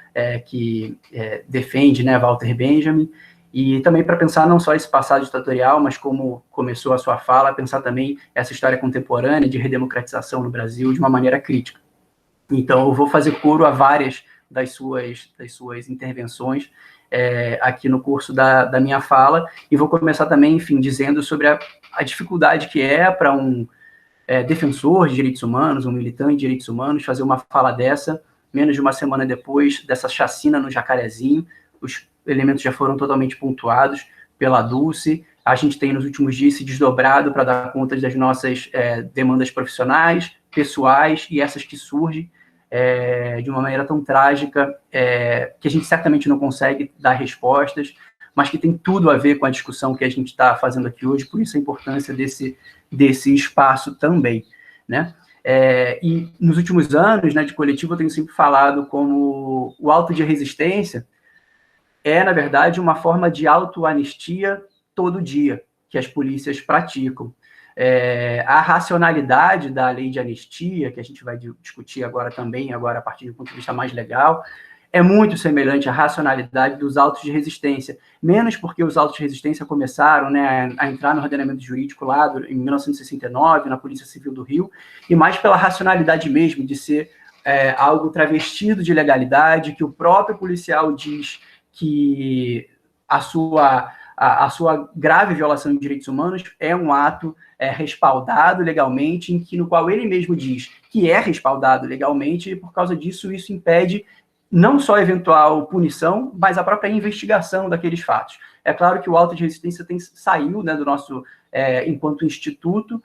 que defende, né, Walter Benjamin, e também para pensar não só esse passado ditatorial, mas como começou a sua fala, pensar também essa história contemporânea de redemocratização no Brasil de uma maneira crítica. Então, eu vou fazer coro a várias das suas intervenções aqui no curso da minha fala, e vou começar também, enfim, dizendo sobre a dificuldade que é para um defensor de direitos humanos, um militante de direitos humanos, fazer uma fala dessa, menos de uma semana depois dessa chacina no Jacarezinho. Os elementos já foram totalmente pontuados pela Dulce. A gente tem, nos últimos dias, se desdobrado para dar conta das nossas demandas profissionais, pessoais, e essas que surgem de uma maneira tão trágica, que a gente certamente não consegue dar respostas, mas que tem tudo a ver com a discussão que a gente está fazendo aqui hoje, por isso a importância desse espaço também, né? E nos últimos anos, né, de coletivo, eu tenho sempre falado como o auto de resistência na verdade, uma forma de autoanistia todo dia que as polícias praticam. A racionalidade da lei de anistia, que a gente vai discutir agora também, agora a partir do ponto de vista mais legal, é muito semelhante à racionalidade dos autos de resistência, menos porque os autos de resistência começaram, né, a entrar no ordenamento jurídico lá em 1969, na Polícia Civil do Rio, e mais pela racionalidade mesmo de ser algo travestido de legalidade, que o próprio policial diz que a sua grave violação de direitos humanos é um ato respaldado legalmente, no qual ele mesmo diz que é respaldado legalmente, e por causa disso isso impede não só a eventual punição, mas a própria investigação daqueles fatos. É claro que o auto de resistência saiu, né, do nosso, enquanto instituto,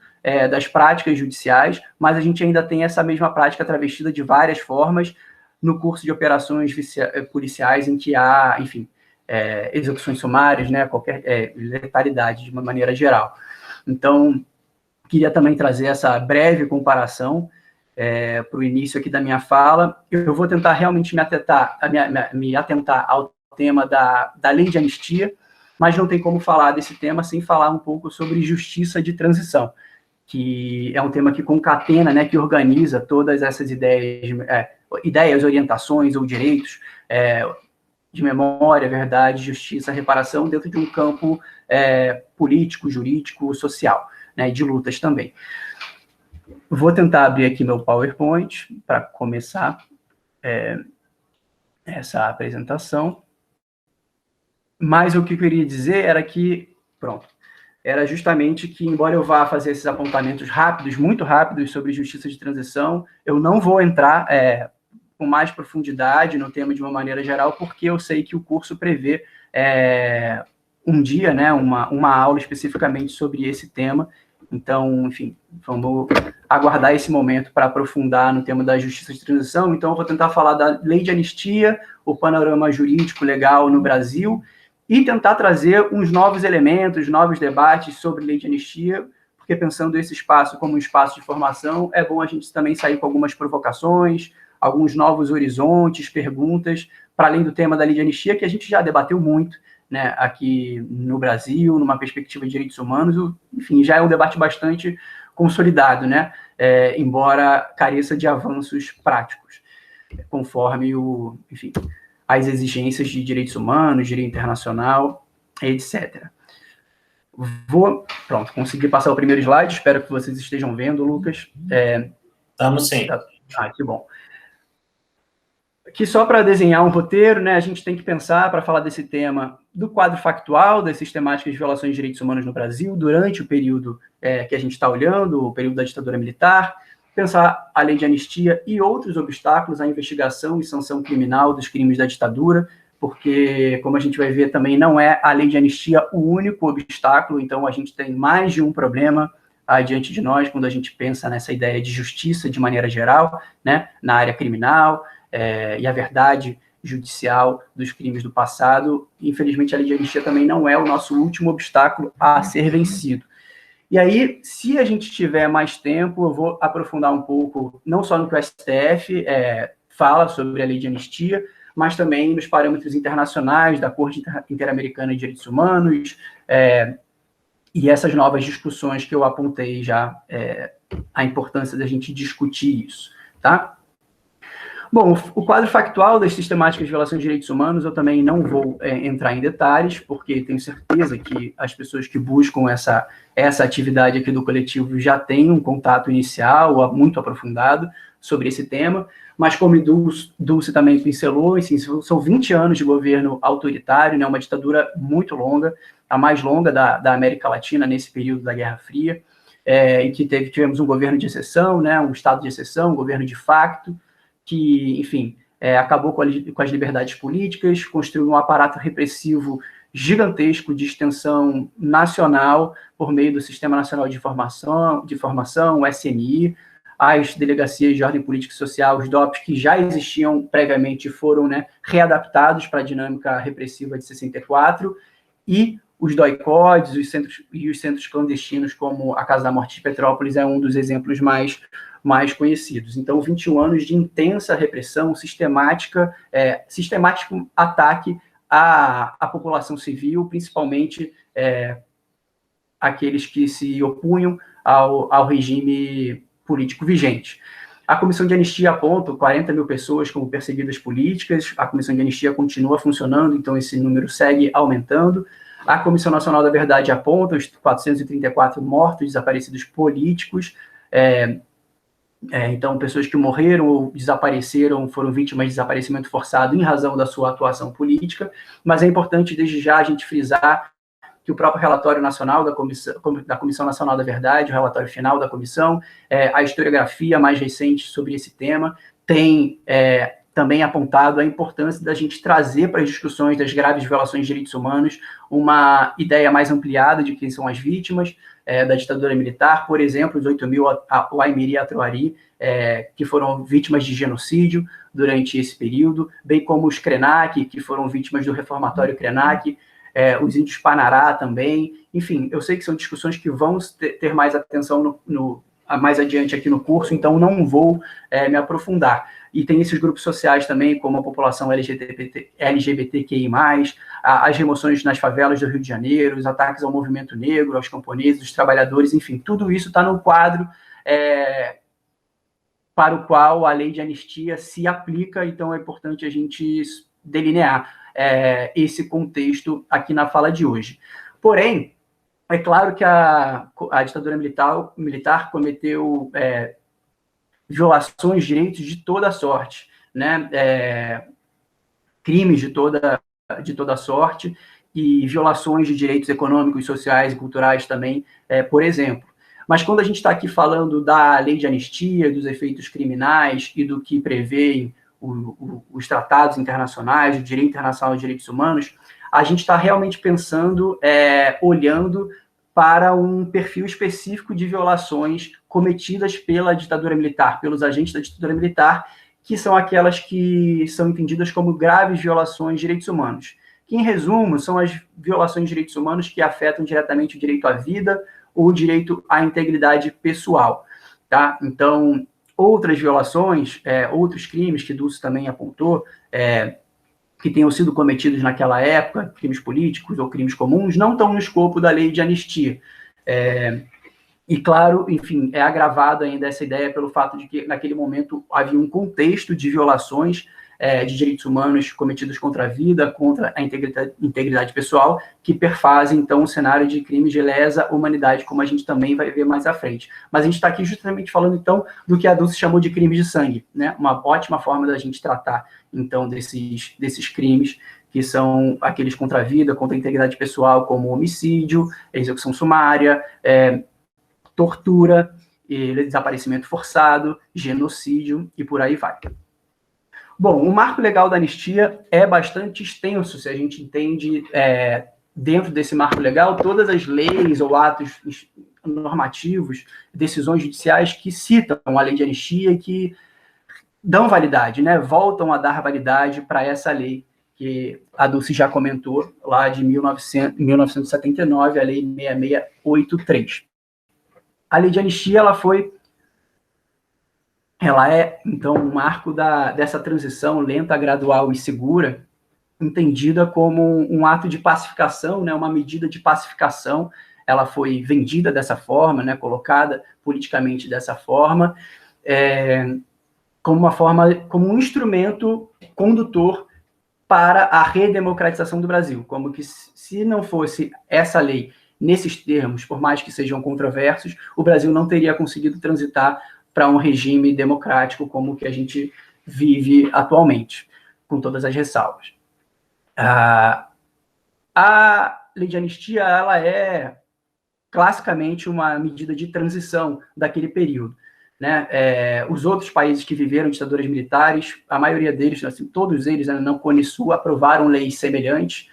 das práticas judiciais, mas a gente ainda tem essa mesma prática travestida de várias formas no curso de operações policiais, em que há, enfim, execuções sumárias, né, qualquer letalidade de uma maneira geral. Então, queria também trazer essa breve comparação para o início aqui da minha fala. Eu vou tentar realmente me atentar ao tema da lei de anistia, mas não tem como falar desse tema sem falar um pouco sobre justiça de transição, que é um tema que concatena, né, que organiza todas essas ideias, orientações ou direitos de memória, verdade, justiça, reparação, dentro de um campo político, jurídico, social, né, de lutas também. Vou tentar abrir aqui meu PowerPoint para começar essa apresentação. Mas o que eu queria dizer era que, era justamente que, embora eu vá fazer esses apontamentos rápidos, muito rápidos, sobre justiça de transição, eu não vou entrar com mais profundidade no tema de uma maneira geral, porque eu sei que o curso prevê um dia, né, uma aula especificamente sobre esse tema. Então, enfim, vamos aguardar esse momento para aprofundar no tema da justiça de transição. Então, eu vou tentar falar da lei de anistia, o panorama jurídico legal no Brasil, e tentar trazer uns novos elementos, novos debates sobre lei de anistia, porque pensando esse espaço como um espaço de formação, é bom a gente também sair com algumas provocações, alguns novos horizontes, perguntas, para além do tema da lei de anistia, que a gente já debateu muito, né, aqui no Brasil, numa perspectiva de direitos humanos. Enfim, já é um debate bastante consolidado, né, embora careça de avanços práticos, conforme enfim, as exigências de direitos humanos, direito internacional, etc. Consegui passar o primeiro slide, espero que vocês estejam vendo, Lucas. Estamos sim. Que bom. Aqui só para desenhar um roteiro, né, a gente tem que pensar, para falar desse tema, do quadro factual das sistemáticas de violações de direitos humanos no Brasil, durante o período que a gente está olhando, o período da ditadura militar, pensar a lei de anistia e outros obstáculos à investigação e sanção criminal dos crimes da ditadura, porque, como a gente vai ver também, não é a lei de anistia o único obstáculo, então a gente tem mais de um problema diante de nós quando a gente pensa nessa ideia de justiça de maneira geral, né, na área criminal, e a verdade judicial dos crimes do passado. Infelizmente, a lei de anistia também não é o nosso último obstáculo a ser vencido. E aí, se a gente tiver mais tempo, eu vou aprofundar um pouco, não só no que o STF fala sobre a lei de anistia, mas também nos parâmetros internacionais da Corte Interamericana de Direitos Humanos, e essas novas discussões que eu apontei já, a importância da gente discutir isso, tá? Bom, o quadro factual das sistemáticas de violação de direitos humanos eu também não vou entrar em detalhes, porque tenho certeza que as pessoas que buscam essa atividade aqui do coletivo já têm um contato inicial, muito aprofundado, sobre esse tema, mas como Dulce também pincelou, assim, são 20 anos de governo autoritário, né, uma ditadura muito longa, a mais longa da América Latina nesse período da Guerra Fria, em que tivemos um governo de exceção, né, um estado de exceção, um governo de facto, que, enfim, acabou com as liberdades políticas, construiu um aparato repressivo gigantesco de extensão nacional por meio do Sistema Nacional de Informação, o SNI, as delegacias de ordem política e social, os DOPs, que já existiam previamente, foram, né, readaptados para a dinâmica repressiva de 64, e os DOI-CODs, os centros clandestinos, como a Casa da Morte de Petrópolis, é um dos exemplos mais conhecidos. Então, 21 anos de intensa repressão, sistemático ataque à população civil, principalmente aqueles que se opunham ao regime político vigente. A Comissão de Anistia aponta 40 mil pessoas como perseguidas políticas, a Comissão de Anistia continua funcionando, então esse número segue aumentando. A Comissão Nacional da Verdade aponta os 434 mortos, desaparecidos políticos, então, pessoas que morreram ou desapareceram, foram vítimas de desaparecimento forçado em razão da sua atuação política, mas é importante, desde já, a gente frisar que o próprio relatório nacional da Comissão Nacional da Verdade, o relatório final da comissão, a historiografia mais recente sobre esse tema, tem também apontado a importância da gente trazer para as discussões das graves violações de direitos humanos uma ideia mais ampliada de quem são as vítimas da ditadura militar, por exemplo, os 8 mil Waimiri e Atuari, que foram vítimas de genocídio durante esse período, bem como os Krenak, que foram vítimas do reformatório Krenak, os índios Panará também. Enfim, eu sei que são discussões que vão ter mais atenção mais adiante aqui no curso, então não vou me aprofundar. E tem esses grupos sociais também, como a população LGBTQI+, as remoções nas favelas do Rio de Janeiro, os ataques ao movimento negro, aos camponeses, aos trabalhadores, enfim, tudo isso está no quadro para o qual a lei de anistia se aplica, então é importante a gente delinear esse contexto aqui na fala de hoje. Porém, é claro que a ditadura militar cometeu violações de direitos de toda sorte, né? Crimes de toda sorte e violações de direitos econômicos, sociais e culturais também, por exemplo. Mas quando a gente está aqui falando da lei de anistia, dos efeitos criminais e do que prevêem os tratados internacionais, o direito internacional de direitos humanos, a gente está realmente pensando, olhando para um perfil específico de violações cometidas pela ditadura militar, pelos agentes da ditadura militar, que são aquelas que são entendidas como graves violações de direitos humanos. Que, em resumo, são as violações de direitos humanos que afetam diretamente o direito à vida ou o direito à integridade pessoal. Tá? Então, outras violações, outros crimes que Dulce também apontou, que tenham sido cometidos naquela época, crimes políticos ou crimes comuns, não estão no escopo da lei de anistia. E, claro, enfim, é agravado ainda essa ideia pelo fato de que, naquele momento, havia um contexto de violações de direitos humanos cometidos contra a vida, contra a integridade pessoal, que perfazem, então, um cenário de crimes de lesa humanidade, como a gente também vai ver mais à frente. Mas a gente está aqui justamente falando, então, do que a Dulce chamou de crimes de sangue, né? Uma ótima forma da gente tratar, então, desses crimes, que são aqueles contra a vida, contra a integridade pessoal, como homicídio, execução sumária, tortura, desaparecimento forçado, genocídio e por aí vai. Bom, o marco legal da anistia é bastante extenso, se a gente entende, dentro desse marco legal, todas as leis ou atos normativos, decisões judiciais que citam a lei de anistia e que dão validade, né? Voltam a dar validade para essa lei que a Dulce já comentou, lá de 1979, a Lei 6683. A Lei de Anistia, ela é, então, um marco dessa transição lenta, gradual e segura, entendida como um ato de pacificação, né, uma medida de pacificação. Ela foi vendida dessa forma, né, colocada politicamente dessa forma, como um instrumento condutor para a redemocratização do Brasil, como que se não fosse essa lei nesses termos, por mais que sejam controversos, o Brasil não teria conseguido transitar para um regime democrático como o que a gente vive atualmente, com todas as ressalvas. A lei de anistia, ela é classicamente uma medida de transição daquele período, né? Os outros países que viveram ditaduras militares, a maioria deles, assim, todos eles, né, não com Sul, aprovaram leis semelhantes,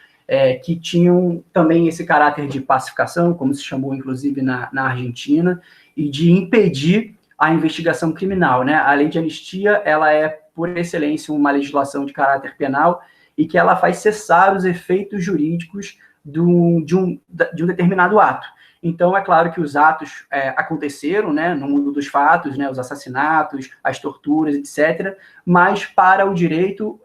que tinham também esse caráter de pacificação, como se chamou inclusive na Argentina, e de impedir a investigação criminal, né? A lei de anistia, ela é, por excelência, uma legislação de caráter penal e que ela faz cessar os efeitos jurídicos de um determinado ato. Então, é claro que os atos aconteceram, né, no mundo dos fatos, né, os assassinatos, as torturas, etc., mas para o direito,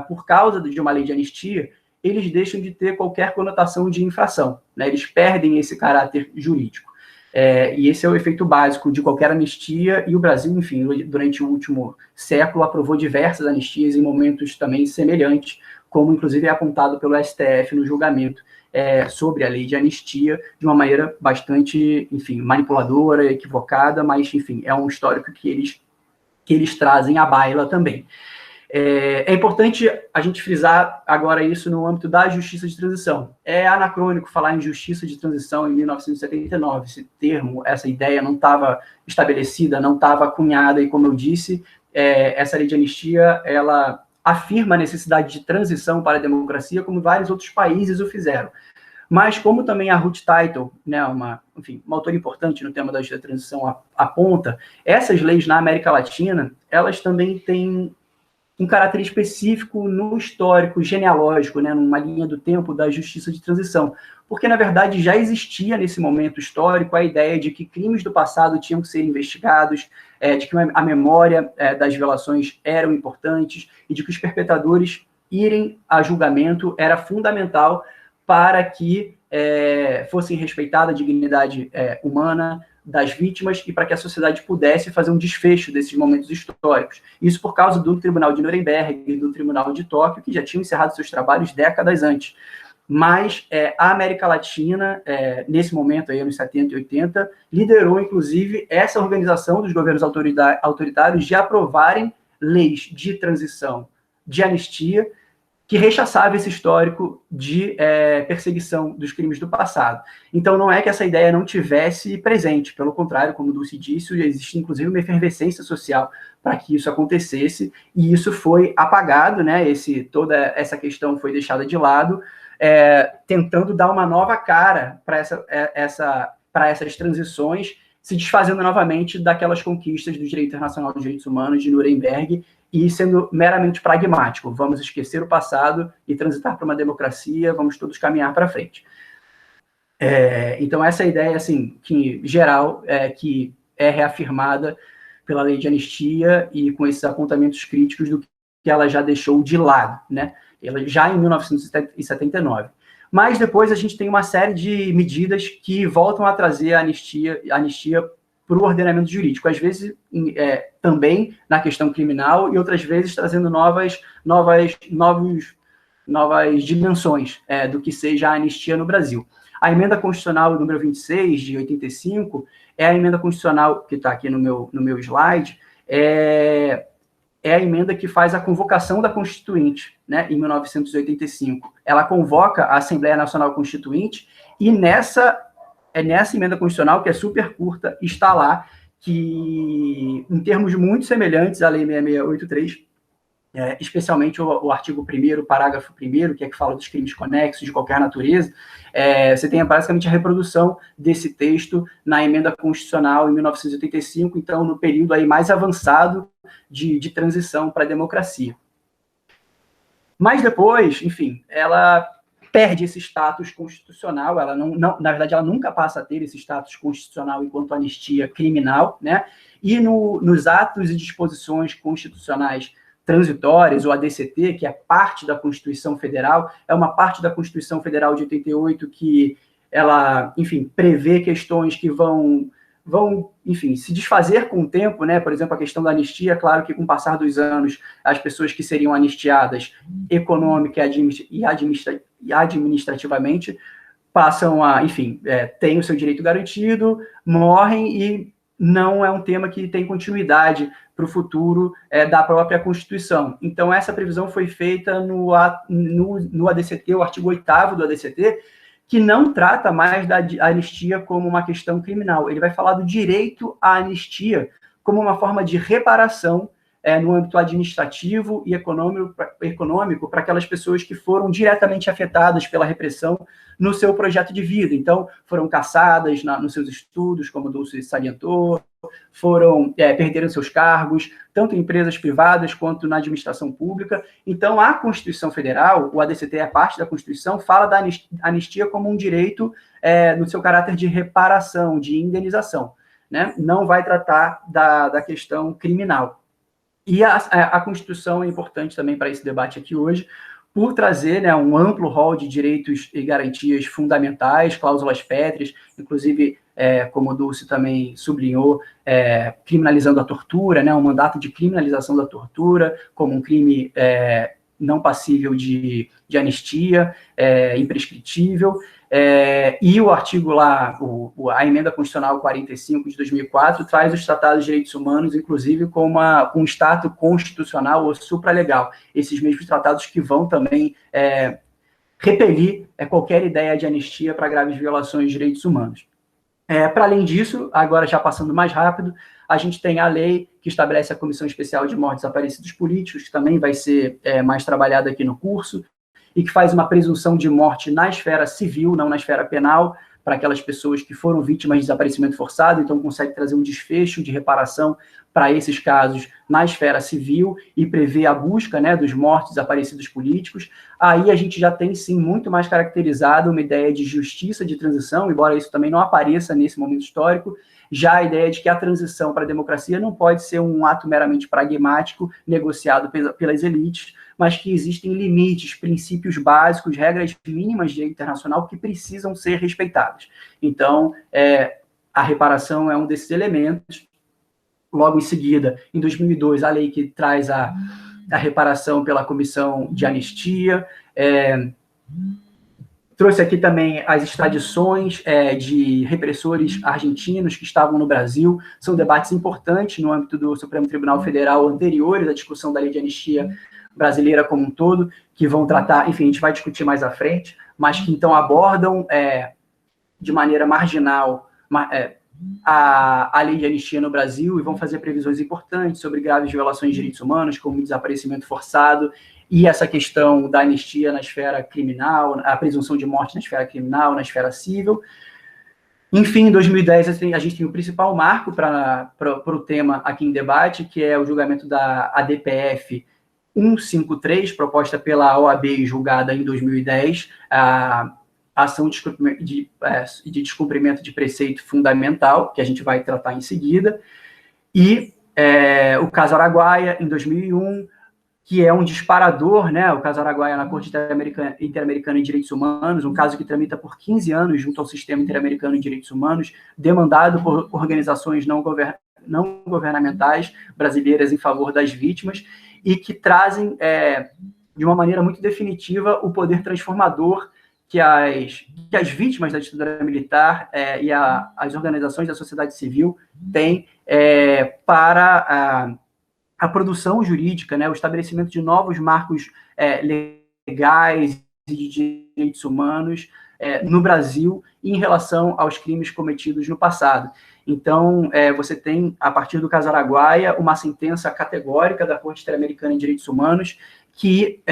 por causa de uma lei de anistia, eles deixam de ter qualquer conotação de infração, né, eles perdem esse caráter jurídico. E esse é o efeito básico de qualquer anistia, e o Brasil, enfim, durante o último século, aprovou diversas anistias em momentos também semelhantes, como inclusive é apontado pelo STF no julgamento sobre a lei de anistia, de uma maneira bastante, enfim, manipuladora, equivocada, mas, enfim, é um histórico que eles trazem à baila também. É importante a gente frisar agora isso no âmbito da justiça de transição. É anacrônico falar em justiça de transição em 1979. Esse termo, essa ideia não estava estabelecida, não estava cunhada, e como eu disse, essa lei de anistia, ela afirma a necessidade de transição para a democracia, como vários outros países o fizeram. Mas como também a Ruth Taitl, né, uma autora importante no tema da justiça de transição, aponta, essas leis na América Latina, elas também têm um caráter específico no histórico genealógico, né, numa linha do tempo da justiça de transição, porque, na verdade, já existia nesse momento histórico a ideia de que crimes do passado tinham que ser investigados, de que a memória das violações eram importantes e de que os perpetradores irem a julgamento era fundamental para que fosse respeitada a dignidade humana das vítimas e para que a sociedade pudesse fazer um desfecho desses momentos históricos. Isso por causa do Tribunal de Nuremberg e do Tribunal de Tóquio, que já tinham encerrado seus trabalhos décadas antes. Mas a América Latina, nesse momento, aí, anos 70 e 80, liderou, inclusive, essa organização dos governos autoritários de aprovarem leis de transição, de anistia, que rechaçava esse histórico de perseguição dos crimes do passado. Então, não é que essa ideia não tivesse presente, pelo contrário, como Dulce disse, existe inclusive uma efervescência social para que isso acontecesse, e isso foi apagado, né? Toda essa questão foi deixada de lado, tentando dar uma nova cara para essas transições, se desfazendo novamente daquelas conquistas do direito internacional dos direitos humanos de Nuremberg, e sendo meramente pragmático. Vamos esquecer o passado e transitar para uma democracia, vamos todos caminhar para frente. Então, essa ideia, assim, que geral, que é reafirmada pela lei de anistia e com esses apontamentos críticos do que ela já deixou de lado, né? Ela já em 1979. Mas depois a gente tem uma série de medidas que voltam a trazer a anistia para o ordenamento jurídico, às vezes também na questão criminal e outras vezes trazendo novas dimensões do que seja a anistia no Brasil. A emenda constitucional número 26, de 85, é a emenda constitucional que está aqui no meu slide, é a emenda que faz a convocação da Constituinte, né, em 1985. Ela convoca a Assembleia Nacional Constituinte e nessa emenda constitucional, que é super curta, está lá que, em termos muito semelhantes à Lei 6683, especialmente o artigo 1º, parágrafo 1º, que é que fala dos crimes conexos de qualquer natureza, você tem basicamente a reprodução desse texto na emenda constitucional em 1985, então no período aí mais avançado de transição para a democracia. Mas depois, enfim, ela perde esse status constitucional, ela na verdade, ela nunca passa a ter esse status constitucional enquanto anistia criminal, né? E nos atos e disposições constitucionais transitórias, o ADCT, que é parte da Constituição Federal, é uma parte da Constituição Federal de 88 que ela, enfim, prevê questões que vão, enfim, se desfazer com o tempo, né? Por exemplo, a questão da anistia, claro que com o passar dos anos, as pessoas que seriam anistiadas econômica e administrativamente passam a, enfim, têm o seu direito garantido, morrem e não é um tema que tem continuidade para o futuro da própria Constituição. Então, essa previsão foi feita no ADCT, o artigo 8º do ADCT, que não trata mais da anistia como uma questão criminal. Ele vai falar do direito à anistia como uma forma de reparação no âmbito administrativo e econômico para aquelas pessoas que foram diretamente afetadas pela repressão no seu projeto de vida. Então, foram caçadas nos seus estudos, como o Dulce salientou, perderam seus cargos, tanto em empresas privadas quanto na administração pública. Então, a Constituição Federal, o ADCT é parte da Constituição, fala da anistia como um direito no seu caráter de reparação, de indenização, né? Não vai tratar da questão criminal. E a Constituição é importante também para esse debate aqui hoje, por trazer, né, um amplo rol de direitos e garantias fundamentais, cláusulas pétreas, inclusive, como o Dulce também sublinhou, criminalizando a tortura, né, um mandato de criminalização da tortura como um crime não passível de anistia, imprescritível, e o artigo lá, a emenda constitucional 45 de 2004, traz os tratados de direitos humanos, inclusive, com um status constitucional ou supralegal. Esses mesmos tratados que vão também repelir qualquer ideia de anistia para graves violações de direitos humanos. Para além disso, agora já passando mais rápido, a gente tem a lei que estabelece a Comissão Especial de Mortos e Desaparecidos Políticos, que também vai ser mais trabalhada aqui no curso, e que faz uma presunção de morte na esfera civil, não na esfera penal, para aquelas pessoas que foram vítimas de desaparecimento forçado, então consegue trazer um desfecho de reparação para esses casos na esfera civil e prevê a busca, né, dos mortos desaparecidos políticos. Aí a gente já tem, sim, muito mais caracterizado uma ideia de justiça de transição, embora isso também não apareça nesse momento histórico, já a ideia de que a transição para a democracia não pode ser um ato meramente pragmático, negociado pelas elites, mas que existem limites, princípios básicos, regras mínimas de direito internacional que precisam ser respeitadas. Então, a reparação é um desses elementos. Logo em seguida, em 2002, a lei que traz a reparação pela Comissão de Anistia, trouxe aqui também as extradições de repressores argentinos que estavam no Brasil. São debates importantes no âmbito do Supremo Tribunal Federal anteriores à discussão da lei de anistia brasileira como um todo, que vão tratar, enfim, a gente vai discutir mais à frente, mas que então abordam de maneira marginal a lei de anistia no Brasil e vão fazer previsões importantes sobre graves violações de direitos humanos, como desaparecimento forçado, e essa questão da anistia na esfera criminal, a presunção de morte na esfera criminal, na esfera civil. Enfim, em 2010, a gente tem o principal marco para o tema aqui em debate, que é o julgamento da ADPF 153, proposta pela OAB e julgada em 2010, a ação de descumprimento de preceito fundamental, que a gente vai tratar em seguida, e o caso Araguaia, em 2001, que é um disparador, né, o caso Araguaia na Corte Interamericana de Direitos Humanos, um caso que tramita por 15 anos junto ao Sistema Interamericano de Direitos Humanos, demandado por organizações não governamentais brasileiras em favor das vítimas, e que trazem, de uma maneira muito definitiva, o poder transformador que as vítimas da ditadura militar e as organizações da sociedade civil têm para a produção jurídica, né, o estabelecimento de novos marcos legais e de direitos humanos no Brasil em relação aos crimes cometidos no passado. Então, você tem, a partir do caso Araguaia, uma sentença categórica da Corte Interamericana de Direitos Humanos que,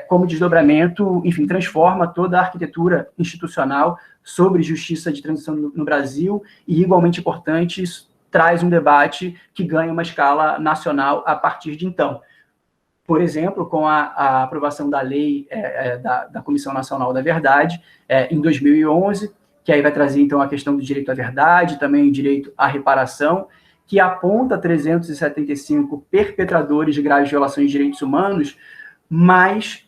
como desdobramento, enfim, transforma toda a arquitetura institucional sobre justiça de transição no Brasil e, igualmente importante, traz um debate que ganha uma escala nacional a partir de então. Por exemplo, com a aprovação da lei da Comissão Nacional da Verdade, em 2011, que aí vai trazer, então, a questão do direito à verdade, também o direito à reparação, que aponta 375 perpetradores de graves violações de direitos humanos, mas,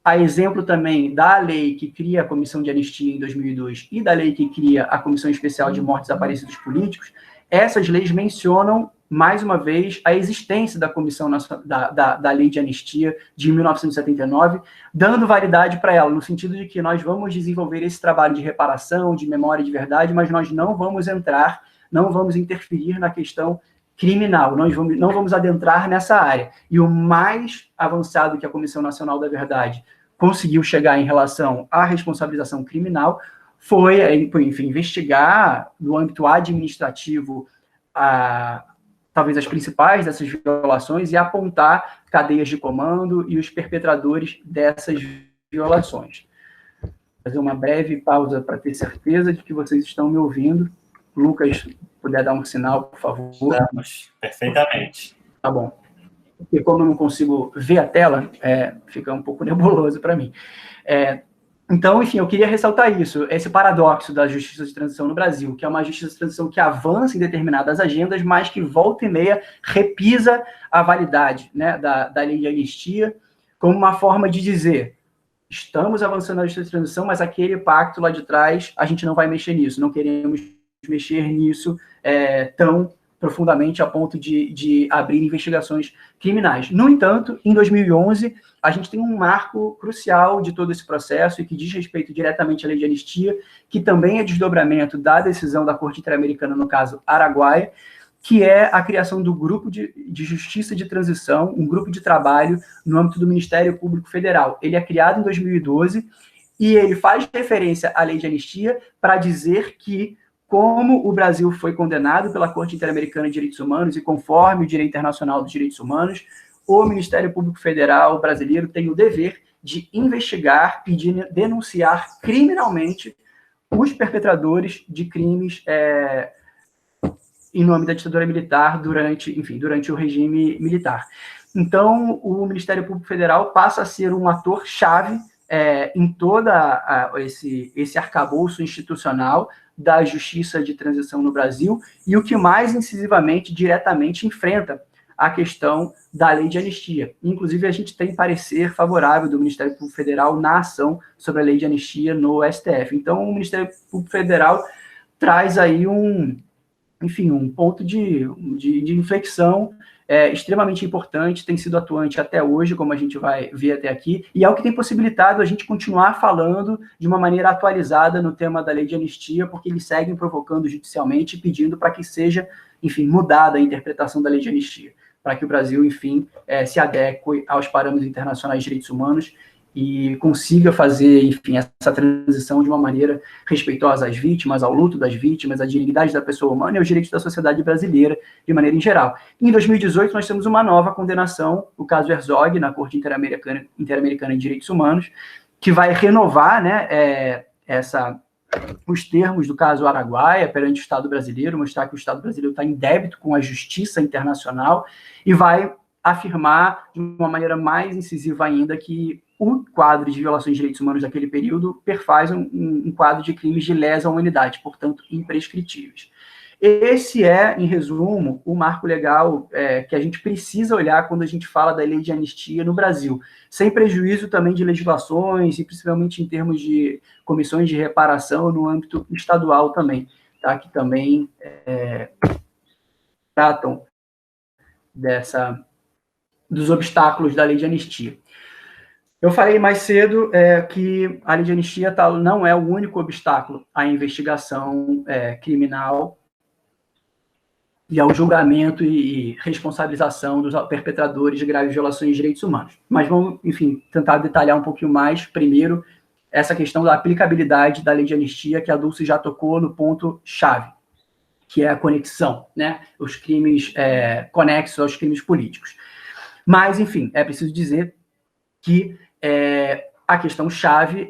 a exemplo também da lei que cria a Comissão de Anistia em 2002 e da lei que cria a Comissão Especial de Mortos e Desaparecidos Políticos, essas leis mencionam, mais uma vez, a existência da Comissão da Lei de Anistia de 1979, dando validade para ela, no sentido de que nós vamos desenvolver esse trabalho de reparação, de memória de verdade, mas nós não vamos entrar, não vamos interferir na questão criminal, nós não vamos adentrar nessa área. E o mais avançado que a Comissão Nacional da Verdade conseguiu chegar em relação à responsabilização criminal foi, enfim, investigar no âmbito administrativo talvez as principais dessas violações e apontar cadeias de comando e os perpetradores dessas violações. Vou fazer uma breve pausa para ter certeza de que vocês estão me ouvindo. Lucas, puder dar um sinal, por favor. Estamos, perfeitamente. Tá bom. Porque como eu não consigo ver a tela, fica um pouco nebuloso para mim. Então, enfim, eu queria ressaltar isso, esse paradoxo da justiça de transição no Brasil, que é uma justiça de transição que avança em determinadas agendas, mas que volta e meia repisa a validade, né, da lei de anistia, como uma forma de dizer, estamos avançando na justiça de transição, mas aquele pacto lá de trás, a gente não vai mexer nisso, não queremos mexer nisso tão profundamente a ponto de abrir investigações criminais. No entanto, em 2011, a gente tem um marco crucial de todo esse processo e que diz respeito diretamente à lei de anistia, que também é desdobramento da decisão da Corte Interamericana, no caso Araguaia, que é a criação do Grupo de Justiça de Transição, um grupo de trabalho no âmbito do Ministério Público Federal. Ele é criado em 2012 e ele faz referência à lei de anistia para dizer que, como o Brasil foi condenado pela Corte Interamericana de Direitos Humanos e conforme o direito internacional dos direitos humanos, o Ministério Público Federal brasileiro tem o dever de investigar e de denunciar criminalmente os perpetradores de crimes em nome da ditadura militar durante o regime militar. Então, o Ministério Público Federal passa a ser um ator-chave em todo esse arcabouço institucional da justiça de transição no Brasil, e o que mais incisivamente, diretamente enfrenta a questão da lei de anistia. Inclusive, a gente tem parecer favorável do Ministério Público Federal na ação sobre a lei de anistia no STF. Então, o Ministério Público Federal traz aí um ponto de inflexão extremamente importante, tem sido atuante até hoje, como a gente vai ver até aqui, e é o que tem possibilitado a gente continuar falando de uma maneira atualizada no tema da lei de anistia, porque eles seguem provocando judicialmente e pedindo para que seja, enfim, mudada a interpretação da lei de anistia, para que o Brasil, enfim, se adeque aos parâmetros internacionais de direitos humanos e consiga fazer, enfim, essa transição de uma maneira respeitosa às vítimas, ao luto das vítimas, à dignidade da pessoa humana e aos direitos da sociedade brasileira, de maneira em geral. Em 2018, nós temos uma nova condenação, o caso Herzog, na Corte Interamericana de Direitos Humanos, que vai renovar, né, os termos do caso Araguaia perante o Estado brasileiro, mostrar que o Estado brasileiro está em débito com a justiça internacional e vai afirmar de uma maneira mais incisiva ainda que o quadro de violações de direitos humanos daquele período perfaz um quadro de crimes de lesa humanidade, portanto, imprescritíveis. Esse em resumo, o marco legal que a gente precisa olhar quando a gente fala da lei de anistia no Brasil, sem prejuízo também de legislações e principalmente em termos de comissões de reparação no âmbito estadual também, tá? Que também tratam dos obstáculos da lei de anistia. Eu falei mais cedo que a lei de anistia não é o único obstáculo à investigação criminal e ao julgamento e responsabilização dos perpetradores de graves violações de direitos humanos. Mas vamos, enfim, tentar detalhar um pouquinho mais, primeiro, essa questão da aplicabilidade da lei de anistia, que a Dulce já tocou no ponto-chave, que é a conexão, né? Os crimes conexos aos crimes políticos. Mas, enfim, é preciso dizer que a questão-chave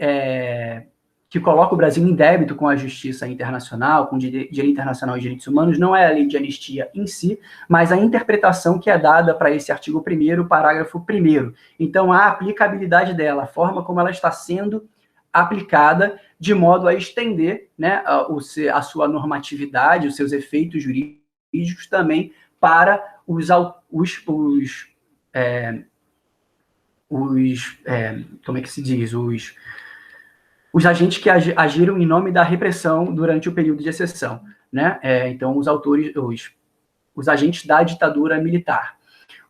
que coloca o Brasil em débito com a justiça internacional, com o direito internacional e direitos humanos, não é a lei de anistia em si, mas a interpretação que é dada para esse artigo 1º, parágrafo 1º. Então, a aplicabilidade dela, a forma como ela está sendo aplicada, de modo a estender, né, a sua normatividade, os seus efeitos jurídicos também para como é que se diz? Os agentes que agiram em nome da repressão durante o período de exceção, né? Então, os agentes da ditadura militar.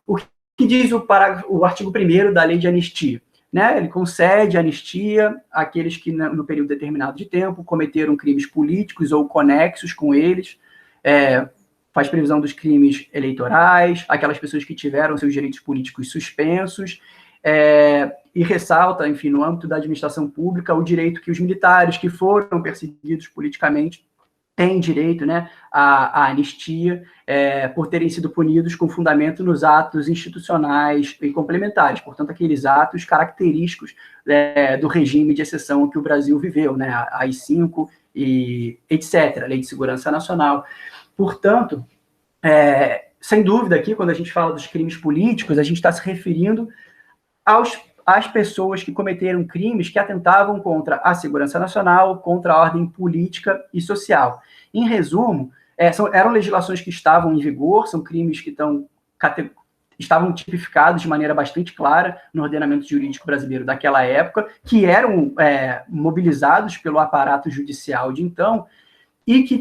O que diz o artigo 1º da lei de anistia? Né? Ele concede anistia àqueles que, no período determinado de tempo, cometeram crimes políticos ou conexos com eles, faz previsão dos crimes eleitorais, aquelas pessoas que tiveram seus direitos políticos suspensos, e ressalta, enfim, no âmbito da administração pública, o direito que os militares que foram perseguidos politicamente têm direito, né, à anistia, por terem sido punidos com fundamento nos atos institucionais e complementares, portanto, aqueles atos característicos do regime de exceção que o Brasil viveu, né, a AI-5 e etc., Lei de Segurança Nacional. Portanto, sem dúvida, aqui, quando a gente fala dos crimes políticos, a gente está se referindo às pessoas que cometeram crimes que atentavam contra a segurança nacional, contra a ordem política e social. Em resumo, eram legislações que estavam em vigor, são crimes que estavam tipificados de maneira bastante clara no ordenamento jurídico brasileiro daquela época, que eram mobilizados pelo aparato judicial de então, e que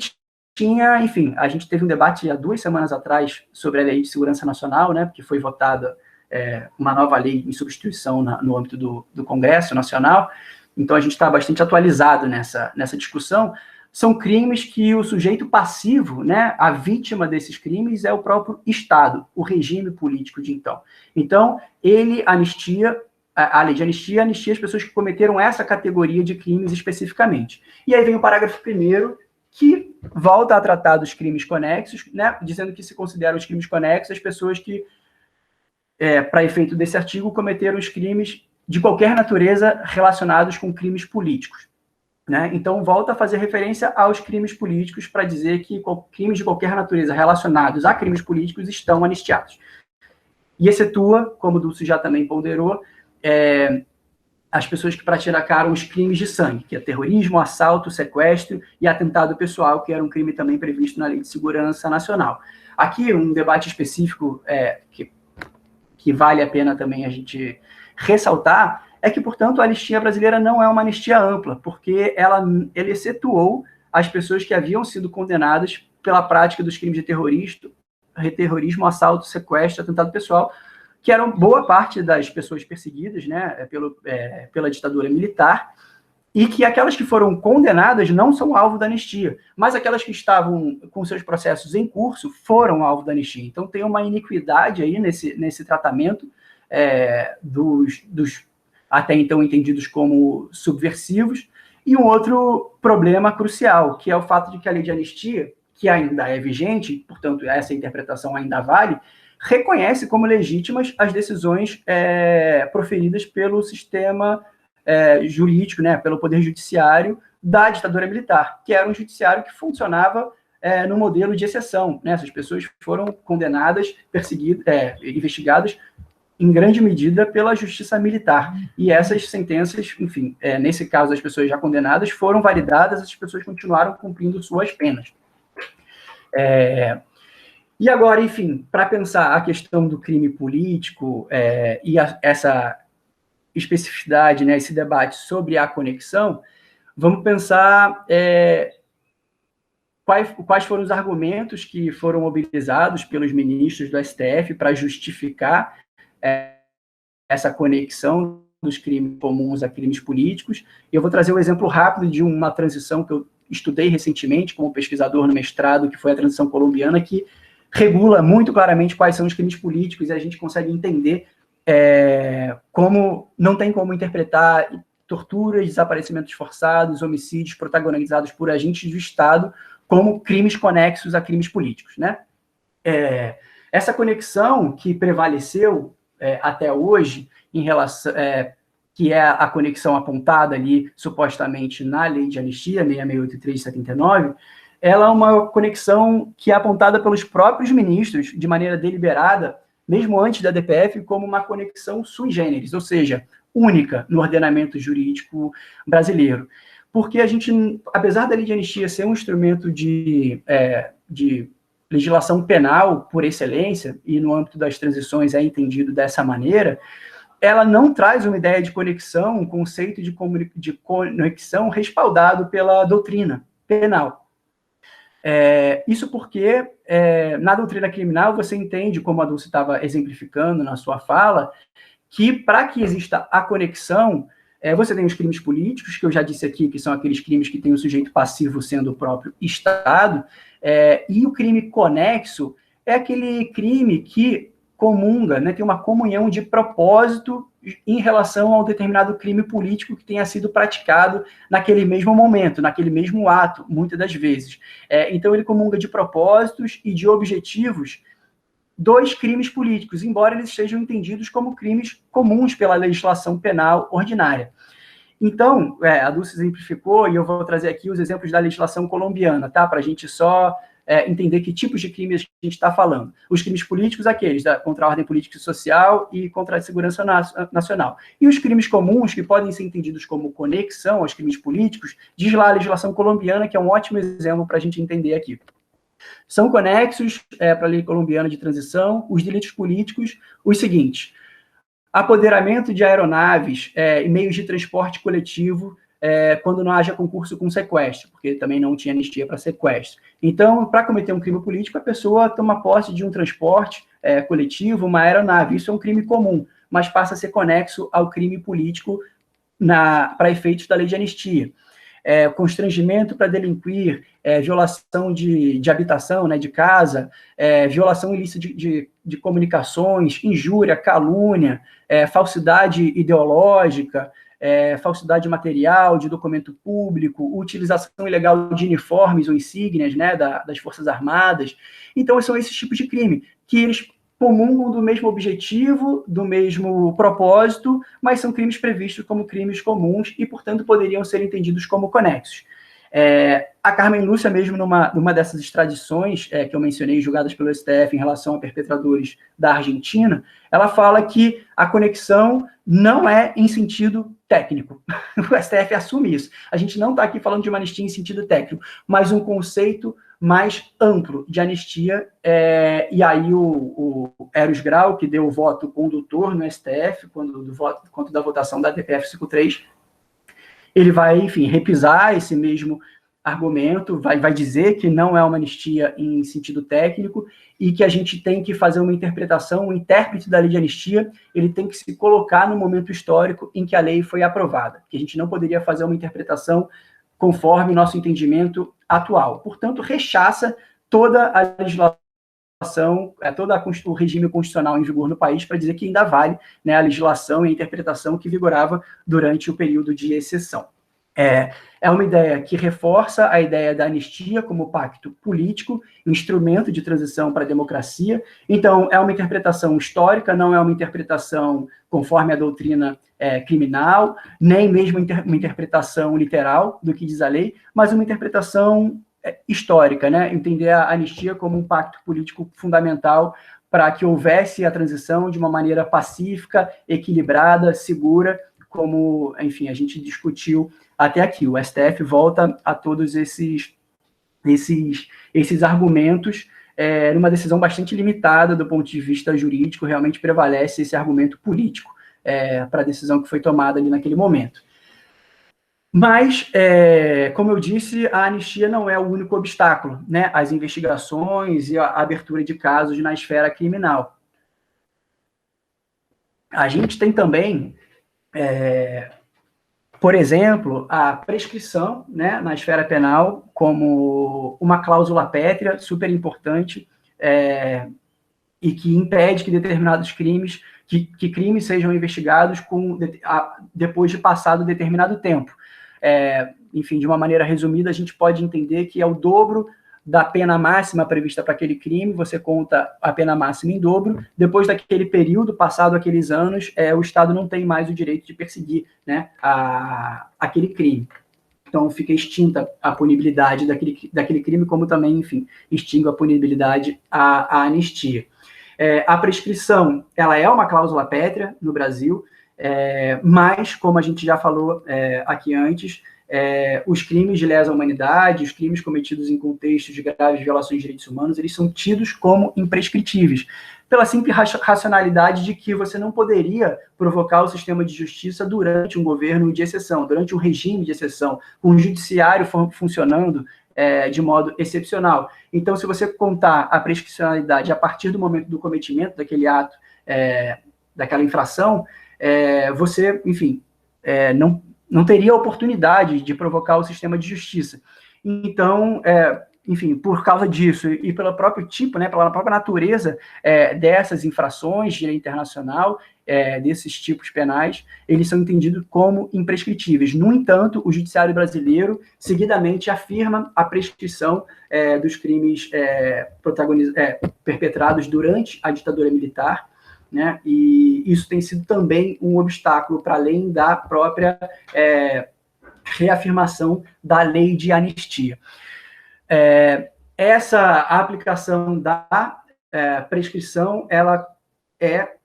tinha, enfim, a gente teve um debate há 2 semanas atrás sobre a Lei de Segurança Nacional, né, que foi votada uma nova lei em substituição no âmbito do Congresso Nacional, então a gente está bastante atualizado nessa discussão. São crimes que o sujeito passivo, né, a vítima desses crimes é o próprio Estado, o regime político de então. Então, ele anistia, a lei de anistia as pessoas que cometeram essa categoria de crimes especificamente. E aí vem o parágrafo 1º, que volta a tratar dos crimes conexos, né, dizendo que se consideram os crimes conexos as pessoas que, para efeito desse artigo, cometeram os crimes de qualquer natureza relacionados com crimes políticos. Né? Então, volta a fazer referência aos crimes políticos para dizer que crimes de qualquer natureza relacionados a crimes políticos estão anistiados. E excetua, como o Dulce já também ponderou, as pessoas que praticaram os crimes de sangue, que é terrorismo, assalto, sequestro e atentado pessoal, que era um crime também previsto na Lei de Segurança Nacional. Aqui, um debate específico que vale a pena também a gente ressaltar é que, portanto, a anistia brasileira não é uma anistia ampla, porque ele excetuou as pessoas que haviam sido condenadas pela prática dos crimes de terrorismo, assalto, sequestro, atentado pessoal, que eram boa parte das pessoas perseguidas, né, pela ditadura militar, e que aquelas que foram condenadas não são alvo da anistia, mas aquelas que estavam com seus processos em curso foram alvo da anistia. Então, tem uma iniquidade aí nesse tratamento dos até então entendidos como subversivos, e um outro problema crucial, que é o fato de que a lei de anistia, que ainda é vigente, portanto, essa interpretação ainda vale, reconhece como legítimas as decisões proferidas pelo sistema jurídico, né, pelo Poder Judiciário da ditadura militar, que era um judiciário que funcionava no modelo de exceção. Né? Essas pessoas foram condenadas, perseguidas, investigadas em grande medida pela justiça militar. E essas sentenças, enfim, nesse caso, as pessoas já condenadas foram validadas, as pessoas continuaram cumprindo suas penas. E agora, enfim, para pensar a questão do crime político essa especificidade, né, esse debate sobre a conexão, vamos pensar quais foram os argumentos que foram mobilizados pelos ministros do STF para justificar essa conexão dos crimes comuns a crimes políticos. Eu vou trazer um exemplo rápido de uma transição que eu estudei recentemente como pesquisador no mestrado, que foi a transição colombiana, que regula muito claramente quais são os crimes políticos, e a gente consegue entender como não tem como interpretar torturas, desaparecimentos forçados, homicídios protagonizados por agentes do Estado como crimes conexos a crimes políticos. Né? Essa conexão que prevaleceu até hoje em relação que é a conexão apontada ali, supostamente, na lei de anistia, 668 e 379, ela é uma conexão que é apontada pelos próprios ministros, de maneira deliberada, mesmo antes da DPF, como uma conexão sui generis, ou seja, única no ordenamento jurídico brasileiro. Porque a gente, apesar da lei de anistia ser um instrumento de legislação penal por excelência, e no âmbito das transições é entendido dessa maneira, ela não traz uma ideia de conexão, um conceito de conexão respaldado pela doutrina penal. Isso porque, na doutrina criminal, você entende, como a Dulce estava exemplificando na sua fala, que para que exista a conexão, você tem os crimes políticos, que eu já disse aqui, que são aqueles crimes que têm o sujeito passivo sendo o próprio Estado, e o crime conexo é aquele crime que comunga, né, tem uma comunhão de propósito em relação a um determinado crime político que tenha sido praticado naquele mesmo momento, naquele mesmo ato, muitas das vezes. Então, ele comunga de propósitos e de objetivos dos crimes políticos, embora eles sejam entendidos como crimes comuns pela legislação penal ordinária. Então, a Dulce exemplificou, e eu vou trazer aqui os exemplos da legislação colombiana, tá? Para a gente só entender que tipos de crimes a gente está falando. Os crimes políticos, aqueles contra a ordem política e social e contra a segurança nacional. E os crimes comuns, que podem ser entendidos como conexão aos crimes políticos, diz lá a legislação colombiana, que é um ótimo exemplo para a gente entender aqui. São conexos para a lei colombiana de transição, os delitos políticos, os seguintes: apoderamento de aeronaves e meios de transporte coletivo quando não haja concurso com sequestro, porque também não tinha anistia para sequestro. Então, para cometer um crime político, a pessoa toma posse de um transporte coletivo, uma aeronave. Isso é um crime comum, mas passa a ser conexo ao crime político para efeitos da lei de anistia. Constrangimento para delinquir, violação de habitação, né, de casa, violação ilícita de comunicações, injúria, calúnia, falsidade ideológica, falsidade material, de documento público, utilização ilegal de uniformes ou insígnias, né, das Forças Armadas. Então, são esses tipos de crime, que eles comungam do mesmo objetivo, do mesmo propósito, mas são crimes previstos como crimes comuns e, portanto, poderiam ser entendidos como conexos. A Carmen Lúcia, mesmo numa dessas extradições que eu mencionei, julgadas pelo STF em relação a perpetradores da Argentina, ela fala que a conexão não é em sentido técnico. O STF assume isso. A gente não está aqui falando de uma anistia em sentido técnico, mas um conceito mais amplo de anistia, e aí o Eros Grau, que deu o voto condutor no STF, quando da votação da DPF 53, ele vai, enfim, repisar esse mesmo argumento, vai dizer que não é uma anistia em sentido técnico e que a gente tem que fazer uma interpretação, o intérprete da lei de anistia, ele tem que se colocar no momento histórico em que a lei foi aprovada, que a gente não poderia fazer uma interpretação conforme nosso entendimento atual. Portanto, rechaça toda a legislação, todo o regime constitucional em vigor no país para dizer que ainda vale, né, a legislação e a interpretação que vigorava durante o período de exceção. É uma ideia que reforça a ideia da anistia como pacto político, instrumento de transição para a democracia. Então, é uma interpretação histórica, não é uma interpretação conforme a doutrina criminal, nem mesmo uma interpretação literal do que diz a lei, mas uma interpretação histórica, né? Entender a anistia como um pacto político fundamental para que houvesse a transição de uma maneira pacífica, equilibrada, segura, como, enfim, a gente discutiu até aqui. O STF volta a todos esses argumentos numa decisão bastante limitada do ponto de vista jurídico, realmente prevalece esse argumento político para a decisão que foi tomada ali naquele momento. Mas, como eu disse, a anistia não é o único obstáculo, né, às investigações e à abertura de casos na esfera criminal. A gente tem também, por exemplo, a prescrição, né, na esfera penal como uma cláusula pétrea super importante e que impede que determinados crimes, que crimes sejam investigados depois de passado determinado tempo. Enfim, de uma maneira resumida, a gente pode entender que é o dobro da pena máxima prevista para aquele crime, você conta a pena máxima em dobro. Depois daquele período, passado aqueles anos, o Estado não tem mais o direito de perseguir, né, aquele crime. Então, fica extinta a punibilidade daquele crime, como também, enfim, extingue a punibilidade a anistia. A prescrição, ela é uma cláusula pétrea no Brasil, mas, como a gente já falou aqui antes, os crimes de lesa humanidade, os crimes cometidos em contextos de graves violações de direitos humanos, eles são tidos como imprescritíveis, pela simples racionalidade de que você não poderia provocar o sistema de justiça durante um governo de exceção, durante um regime de exceção, com o judiciário funcionando de modo excepcional. Então, se você contar a prescricionalidade a partir do momento do cometimento daquele ato, daquela infração, você, enfim, não teria oportunidade de provocar o sistema de justiça. Então, enfim, por causa disso e pelo próprio tipo, né, pela própria natureza dessas infrações de direito internacional, desses tipos penais, eles são entendidos como imprescritíveis. No entanto, o judiciário brasileiro seguidamente afirma a prescrição dos crimes perpetrados durante a ditadura militar, né, e isso tem sido também um obstáculo para além da própria reafirmação da lei de anistia. Essa aplicação da prescrição, ela é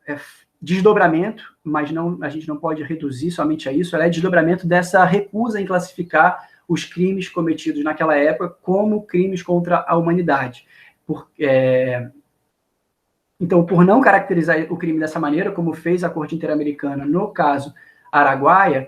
desdobramento, mas a gente não pode reduzir somente a isso, ela é desdobramento dessa recusa em classificar os crimes cometidos naquela época como crimes contra a humanidade. Então, por não caracterizar o crime dessa maneira, como fez a Corte Interamericana no caso Araguaia,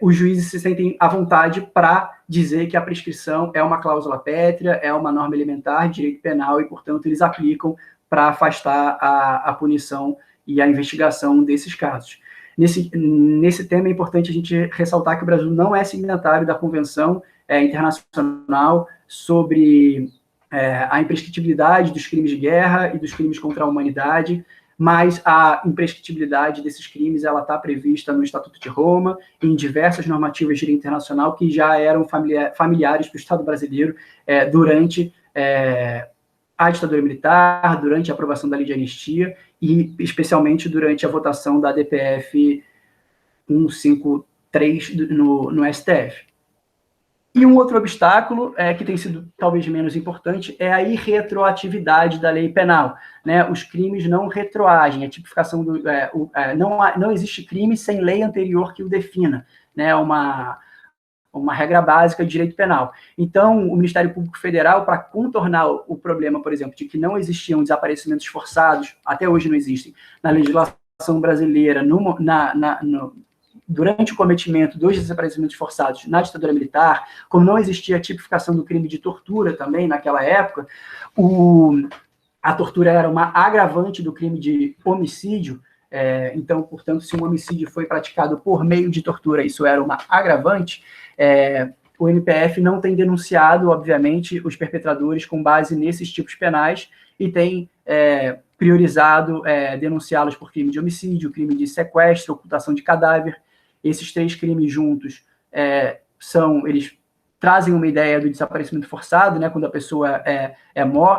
os juízes se sentem à vontade para dizer que a prescrição é uma cláusula pétrea, é uma norma elementar de direito penal e, portanto, eles aplicam para afastar a punição e a investigação desses casos. Nesse tema é importante a gente ressaltar que o Brasil não é signatário da Convenção Internacional sobre a imprescritibilidade dos crimes de guerra e dos crimes contra a humanidade, mas a imprescritibilidade desses crimes ela está prevista no Estatuto de Roma e em diversas normativas de direito internacional que já eram familiares para o Estado brasileiro durante a ditadura militar, durante a aprovação da lei de anistia e especialmente durante a votação da DPF 153 no STF. E um outro obstáculo, que tem sido talvez menos importante, é a irretroatividade da lei penal, né? Os crimes não retroagem, a tipificação não existe crime sem lei anterior que o defina, né? Uma regra básica de direito penal. Então, o Ministério Público Federal, para contornar o problema, por exemplo, de que não existiam desaparecimentos forçados, até hoje não existem, na legislação brasileira, durante o cometimento dos desaparecimentos forçados na ditadura militar, como não existia a tipificação do crime de tortura também naquela época, a tortura era uma agravante do crime de homicídio, então, portanto, se um homicídio foi praticado por meio de tortura, isso era uma agravante, o MPF não tem denunciado, obviamente, os perpetradores com base nesses tipos penais e tem priorizado denunciá-los por crime de homicídio, crime de sequestro, ocultação de cadáver. Esses três crimes juntos eles trazem uma ideia do desaparecimento forçado, né, quando a pessoa é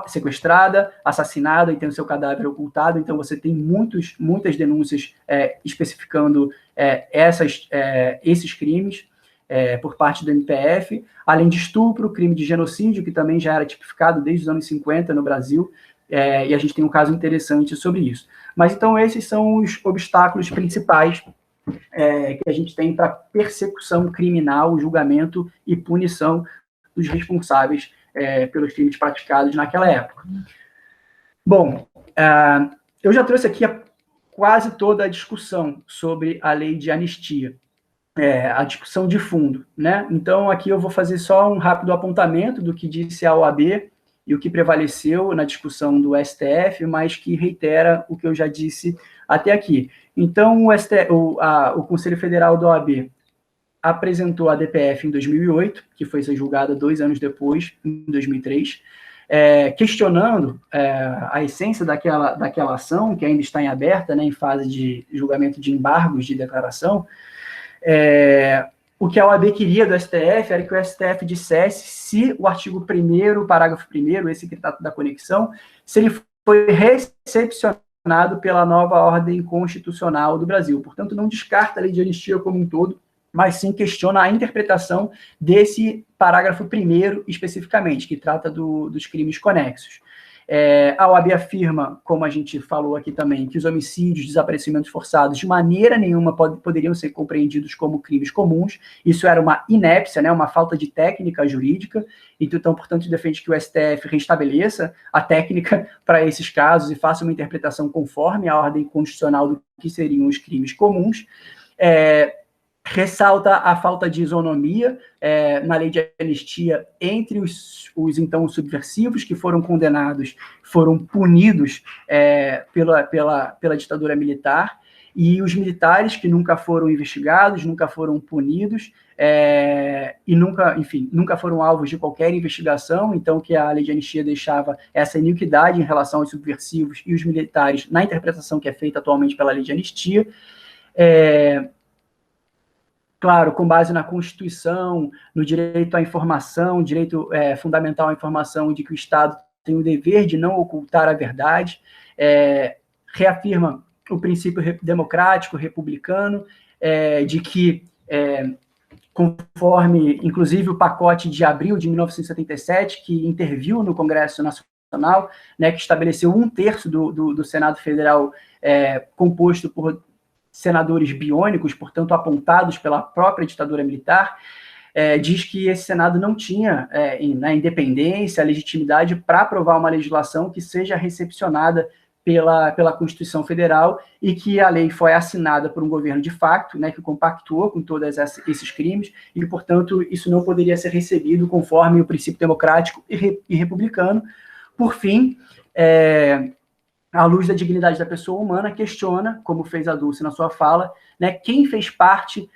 sequestrada, assassinada e tem o seu cadáver ocultado. Então, você tem muitas denúncias especificando esses crimes por parte do MPF, além de estupro, crime de genocídio, que também já era tipificado desde os anos 50 no Brasil, e a gente tem um caso interessante sobre isso. Mas, então, esses são os obstáculos principais que a gente tem para persecução criminal, julgamento e punição dos responsáveis pelos crimes praticados naquela época. Bom, eu já trouxe aqui quase toda a discussão sobre a lei de anistia, a discussão de fundo, né? Então, aqui eu vou fazer só um rápido apontamento do que disse a OAB e o que prevaleceu na discussão do STF, mas que reitera o que eu já disse até aqui. Então, o Conselho Federal da OAB apresentou a DPF em 2008, que foi ser julgada 2 anos depois, em 2003, questionando a essência daquela ação, que ainda está em aberta, né, em fase de julgamento de embargos de declaração, o que a OAB queria do STF era que o STF dissesse se o artigo 1º, parágrafo 1º, esse que trata da conexão, se ele foi recepcionado pela nova ordem constitucional do Brasil. Portanto, não descarta a lei de anistia como um todo, mas sim questiona a interpretação desse parágrafo 1º especificamente, que trata dos crimes conexos. A OAB afirma, como a gente falou aqui também, que os homicídios, desaparecimentos forçados, de maneira nenhuma poderiam ser compreendidos como crimes comuns. Isso era uma inépcia, né, uma falta de técnica jurídica. Então, portanto, defende que o STF restabeleça a técnica para esses casos e faça uma interpretação conforme a ordem constitucional do que seriam os crimes comuns. Ressalta a falta de isonomia na lei de anistia entre os então subversivos que foram condenados, foram punidos pela ditadura militar, e os militares que nunca foram investigados, nunca foram punidos, e nunca foram alvos de qualquer investigação. Então, que a lei de anistia deixava essa iniquidade em relação aos subversivos e os militares na interpretação que é feita atualmente pela lei de anistia. Claro, com base na Constituição, no direito à informação, direito fundamental à informação, de que o Estado tem o dever de não ocultar a verdade, reafirma o princípio democrático, republicano, de que, conforme, inclusive, o pacote de abril de 1977, que interviu no Congresso Nacional, né, que estabeleceu 1/3 do Senado Federal composto por senadores biônicos, portanto, apontados pela própria ditadura militar, diz que esse Senado não tinha na independência, a legitimidade para aprovar uma legislação que seja recepcionada pela Constituição Federal, e que a lei foi assinada por um governo de facto, né, que compactuou com todos esses crimes, e, portanto, isso não poderia ser recebido conforme o princípio democrático e republicano. Por fim, à luz da dignidade da pessoa humana, questiona, como fez a Dulce na sua fala, né, quem fez parte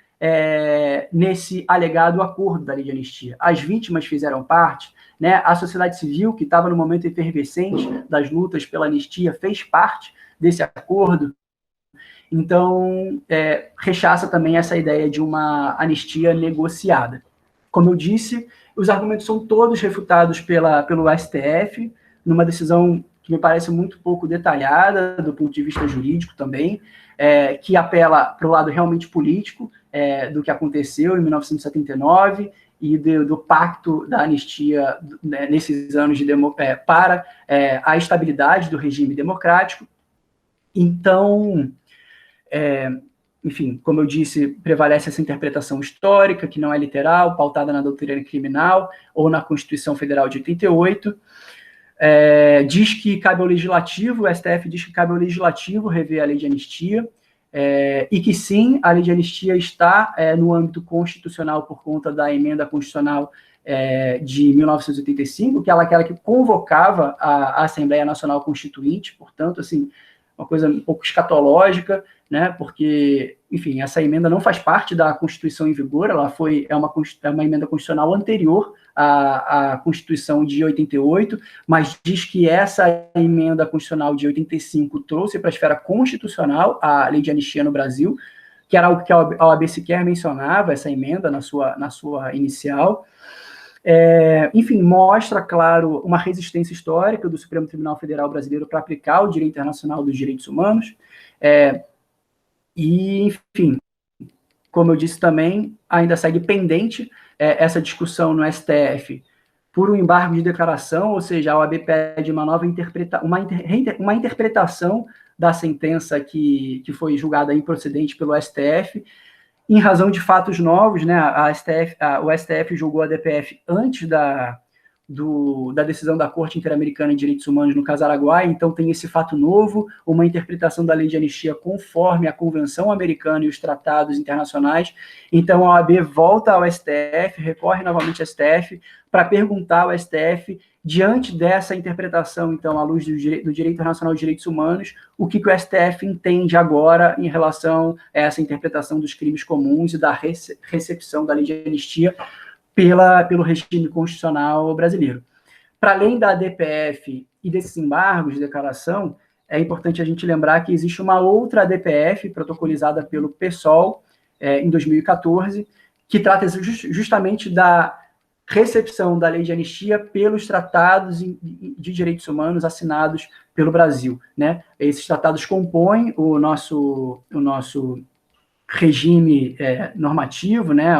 nesse alegado acordo da lei de anistia. As vítimas fizeram parte, né, a sociedade civil, que estava no momento efervescente das lutas pela anistia, fez parte desse acordo. Então, rechaça também essa ideia de uma anistia negociada. Como eu disse, os argumentos são todos refutados pelo STF, numa decisão que me parece muito pouco detalhada do ponto de vista jurídico também, que apela para o lado realmente político do que aconteceu em 1979 e do pacto da anistia, né, nesses anos para a estabilidade do regime democrático. Então, enfim, como eu disse, prevalece essa interpretação histórica, que não é literal, pautada na doutrina criminal ou na Constituição Federal de 88, diz que cabe ao Legislativo, o STF diz que cabe ao Legislativo rever a lei de anistia, e que sim, a lei de anistia está no âmbito constitucional por conta da emenda constitucional de 1985, que ela aquela que convocava a Assembleia Nacional Constituinte, portanto, assim, uma coisa um pouco escatológica, né, porque, enfim, essa emenda não faz parte da Constituição em vigor, ela é uma emenda constitucional anterior à Constituição de 88, mas diz que essa emenda constitucional de 85 trouxe para a esfera constitucional a lei de anistia no Brasil, que era algo que a OAB sequer mencionava, essa emenda na sua inicial. Enfim, mostra, claro, uma resistência histórica do Supremo Tribunal Federal Brasileiro para aplicar o direito internacional dos direitos humanos, e, enfim, como eu disse também, ainda segue pendente essa discussão no STF por um embargo de declaração, ou seja, a OAB pede uma nova uma interpretação da sentença que foi julgada improcedente pelo STF, em razão de fatos novos, né? O STF julgou a DPF antes da decisão da Corte Interamericana de Direitos Humanos no caso Araguaia, então tem esse fato novo, uma interpretação da lei de anistia conforme a Convenção Americana e os tratados internacionais. Então a OAB volta ao STF, recorre novamente ao STF, para perguntar ao STF, diante dessa interpretação, então, à luz do Direito Internacional de Direitos Humanos, o que o STF entende agora em relação a essa interpretação dos crimes comuns e da recepção da lei de anistia pelo regime constitucional brasileiro. Para além da DPF e desses embargos de declaração, é importante a gente lembrar que existe uma outra DPF protocolizada pelo PSOL em 2014, que trata justamente da recepção da lei de anistia pelos tratados de direitos humanos assinados pelo Brasil, né? Esses tratados compõem o nosso regime normativo, né?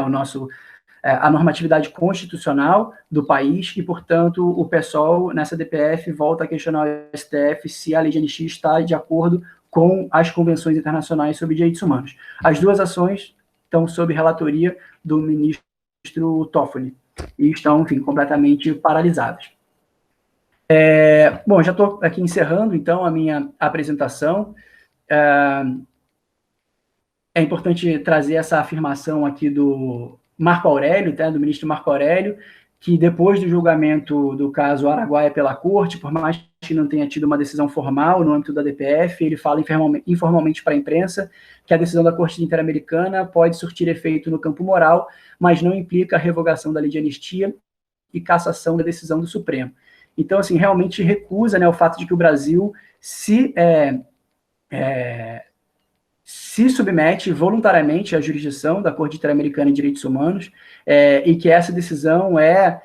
A normatividade constitucional do país e, portanto, o PSOL, nessa DPF, volta a questionar o STF se a lei de anistia está de acordo com as convenções internacionais sobre direitos humanos. As duas ações estão sob relatoria do ministro Toffoli e estão, enfim, completamente paralisadas. Bom, já estou aqui encerrando, então, a minha apresentação. É importante trazer essa afirmação aqui do Marco Aurélio, do ministro Marco Aurélio, que depois do julgamento do caso Araguaia pela Corte, por mais que não tenha tido uma decisão formal no âmbito da DPF, ele fala informalmente para a imprensa que a decisão da Corte Interamericana pode surtir efeito no campo moral, mas não implica a revogação da lei de anistia e cassação da decisão do Supremo. Então, assim, realmente recusa, né, o fato de que o Brasil se submete voluntariamente à jurisdição da Corte Interamericana em Direitos Humanos e que essa decisão é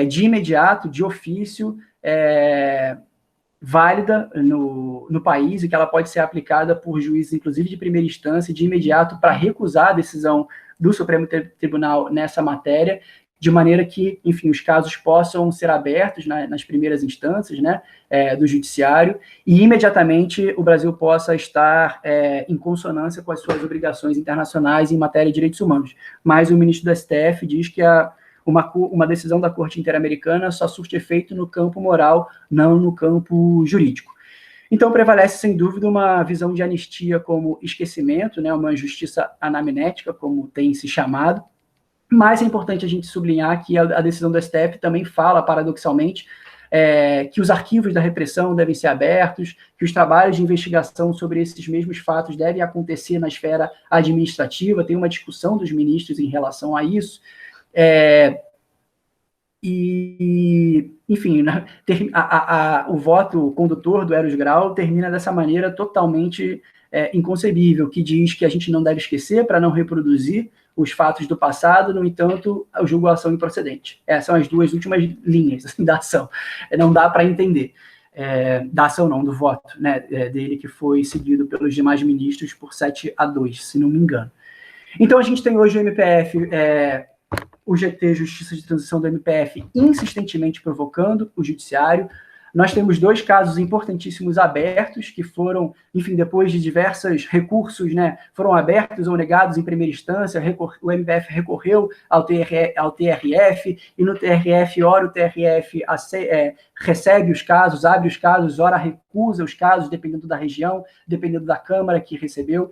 de imediato, de ofício, válida no país e que ela pode ser aplicada por juízes, inclusive de primeira instância, de imediato para recusar a decisão do Supremo Tribunal nessa matéria, de maneira que, enfim, os casos possam ser abertos nas primeiras instâncias, né, do judiciário, e imediatamente o Brasil possa estar em consonância com as suas obrigações internacionais em matéria de direitos humanos. Mas o ministro do STF diz que uma decisão da Corte Interamericana só surte efeito no campo moral, não no campo jurídico. Então, prevalece, sem dúvida, uma visão de anistia como esquecimento, né, uma justiça anamnética, como tem se chamado. Mas é importante a gente sublinhar que a decisão do STF também fala, paradoxalmente, que os arquivos da repressão devem ser abertos, que os trabalhos de investigação sobre esses mesmos fatos devem acontecer na esfera administrativa, tem uma discussão dos ministros em relação a isso, enfim, o voto condutor do Eros Grau termina dessa maneira totalmente inconcebível, que diz que a gente não deve esquecer para não reproduzir os fatos do passado, no entanto, a julgo a ação improcedente. Essas são as duas últimas linhas assim, da ação. Não dá para entender. Da ação não, do voto, né, dele, que foi seguido pelos demais ministros por 7-2, se não me engano. Então, a gente tem hoje o MPF, o GT, Justiça de Transição do MPF, insistentemente provocando o judiciário. Nós temos 2 casos importantíssimos abertos, que foram, enfim, depois de diversos recursos, né, foram abertos ou negados em primeira instância, o MPF recorreu ao TRF, e no TRF, ora o TRF recebe os casos, abre os casos, ora recusa os casos, dependendo da região, dependendo da Câmara que recebeu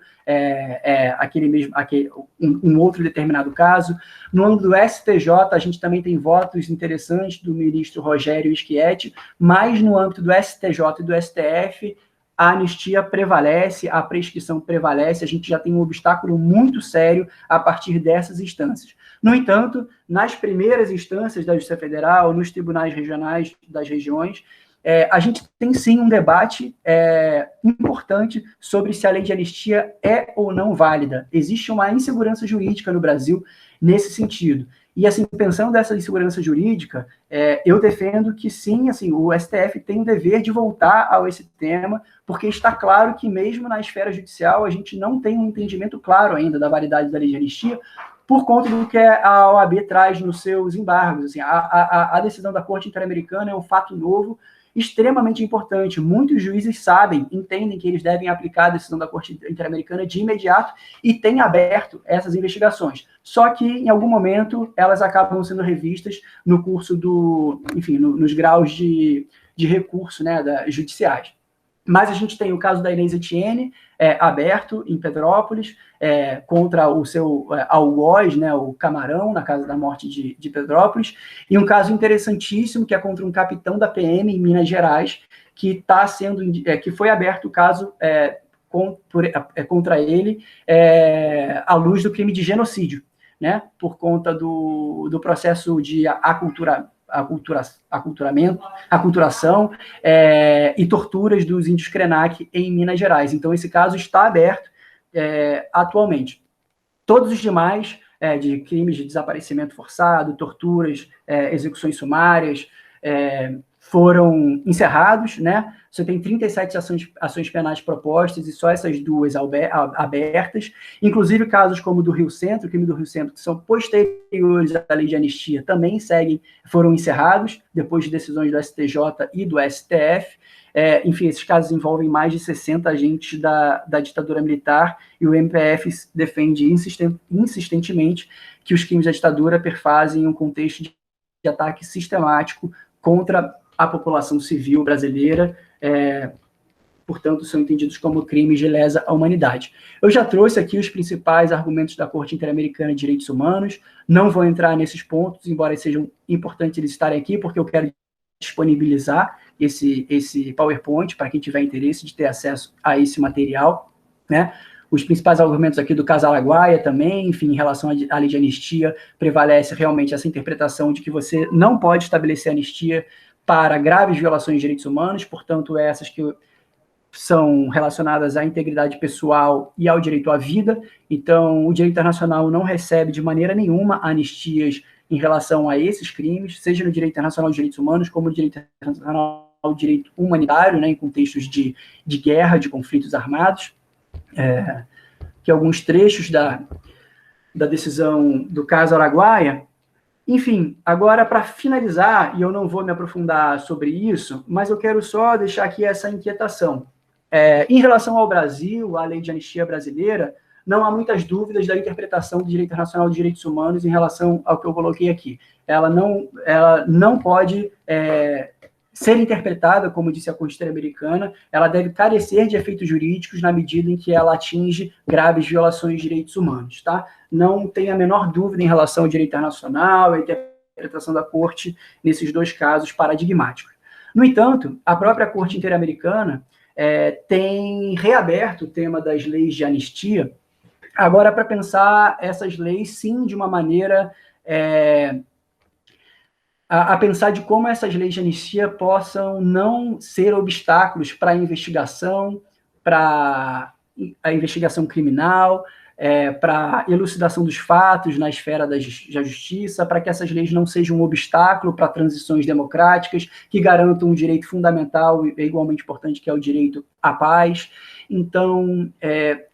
um outro determinado caso. No âmbito do STJ, a gente também tem votos interessantes do ministro Rogério Schietti, mas no âmbito do STJ e do STF, a anistia prevalece, a prescrição prevalece, a gente já tem um obstáculo muito sério a partir dessas instâncias. No entanto, nas primeiras instâncias da Justiça Federal, nos tribunais regionais das regiões, a gente tem sim um debate importante sobre se a lei de anistia é ou não válida. Existe uma insegurança jurídica no Brasil nesse sentido. E, assim, pensando nessa insegurança jurídica, eu defendo que, sim, assim, o STF tem o dever de voltar a esse tema, porque está claro que, mesmo na esfera judicial, a gente não tem um entendimento claro ainda da validade da lei de anistia, por conta do que a OAB traz nos seus embargos. Assim, a decisão da Corte Interamericana é um fato novo, extremamente importante. Muitos juízes entendem que eles devem aplicar a decisão da Corte Interamericana de imediato e têm aberto essas investigações. Só que, em algum momento, elas acabam sendo revistas no curso nos graus de recurso, né, judiciais. Mas a gente tem o caso da Inês Etienne, aberto em Petrópolis, contra o seu algoz, né, o Camarão, na Casa da Morte de Petrópolis, e um caso interessantíssimo, que é contra um capitão da PM em Minas Gerais, que foi aberto o caso contra ele à luz do crime de genocídio, né, por conta do processo de aculturação e torturas dos índios Krenak em Minas Gerais. Então, esse caso está aberto atualmente. Todos os demais de crimes de desaparecimento forçado, torturas, execuções sumárias, foram encerrados, né? Você tem 37 ações penais propostas e só essas 2 abertas. Inclusive, casos como o do Rio Centro, o crime do Rio Centro, que são posteriores à lei de anistia, também foram encerrados, depois de decisões do STJ e do STF. Enfim, esses casos envolvem mais de 60 agentes da ditadura militar, e o MPF defende insistentemente que os crimes da ditadura perfazem um contexto de ataque sistemático contra a população civil brasileira, portanto, são entendidos como crimes de lesa à humanidade. Eu já trouxe aqui os principais argumentos da Corte Interamericana de Direitos Humanos, não vou entrar nesses pontos, embora sejam importantes eles estarem aqui, porque eu quero disponibilizar esse PowerPoint para quem tiver interesse de ter acesso a esse material, né? Os principais argumentos aqui do caso Araguaia também, enfim, em relação à lei de anistia, prevalece realmente essa interpretação de que você não pode estabelecer anistia para graves violações de direitos humanos, portanto, essas que são relacionadas à integridade pessoal e ao direito à vida. Então, o direito internacional não recebe de maneira nenhuma anistias em relação a esses crimes, seja no direito internacional de direitos humanos, como no direito internacional de direito humanitário, né, em contextos de guerra, de conflitos armados, que alguns trechos da decisão do caso Araguaia. Enfim, agora, para finalizar, e eu não vou me aprofundar sobre isso, mas eu quero só deixar aqui essa inquietação. Em relação ao Brasil, à lei de anistia brasileira, não há muitas dúvidas da interpretação do direito internacional de direitos humanos em relação ao que eu coloquei aqui. Ela não pode ser interpretada, como disse a Corte Interamericana, ela deve carecer de efeitos jurídicos na medida em que ela atinge graves violações de direitos humanos, tá? Não tem a menor dúvida em relação ao direito internacional, a interpretação da Corte nesses 2 casos paradigmáticos. No entanto, a própria Corte Interamericana tem reaberto o tema das leis de anistia, agora para pensar essas leis, sim, de uma maneira a pensar de como essas leis de anistia possam não ser obstáculos para a investigação criminal, para a elucidação dos fatos na esfera da justiça, para que essas leis não sejam um obstáculo para transições democráticas, que garantam um direito fundamental e igualmente importante, que é o direito à paz. Então,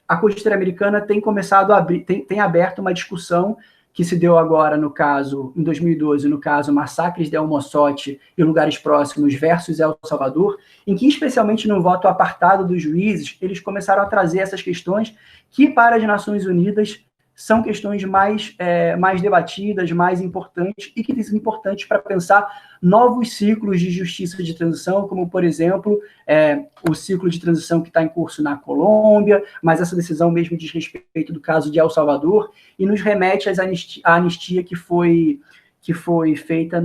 a Corte Interamericana tem começado a abrir, tem aberto uma discussão que se deu agora, no caso, em 2012, no caso Massacres de El Mozote e Lugares Próximos versus El Salvador, em que, especialmente no voto apartado dos juízes, eles começaram a trazer essas questões que, para as Nações Unidas, são questões mais debatidas, mais importantes, e que são importantes para pensar novos ciclos de justiça de transição, como, por exemplo, o ciclo de transição que está em curso na Colômbia, mas essa decisão mesmo diz respeito do caso de El Salvador, e nos remete à anistia que foi feita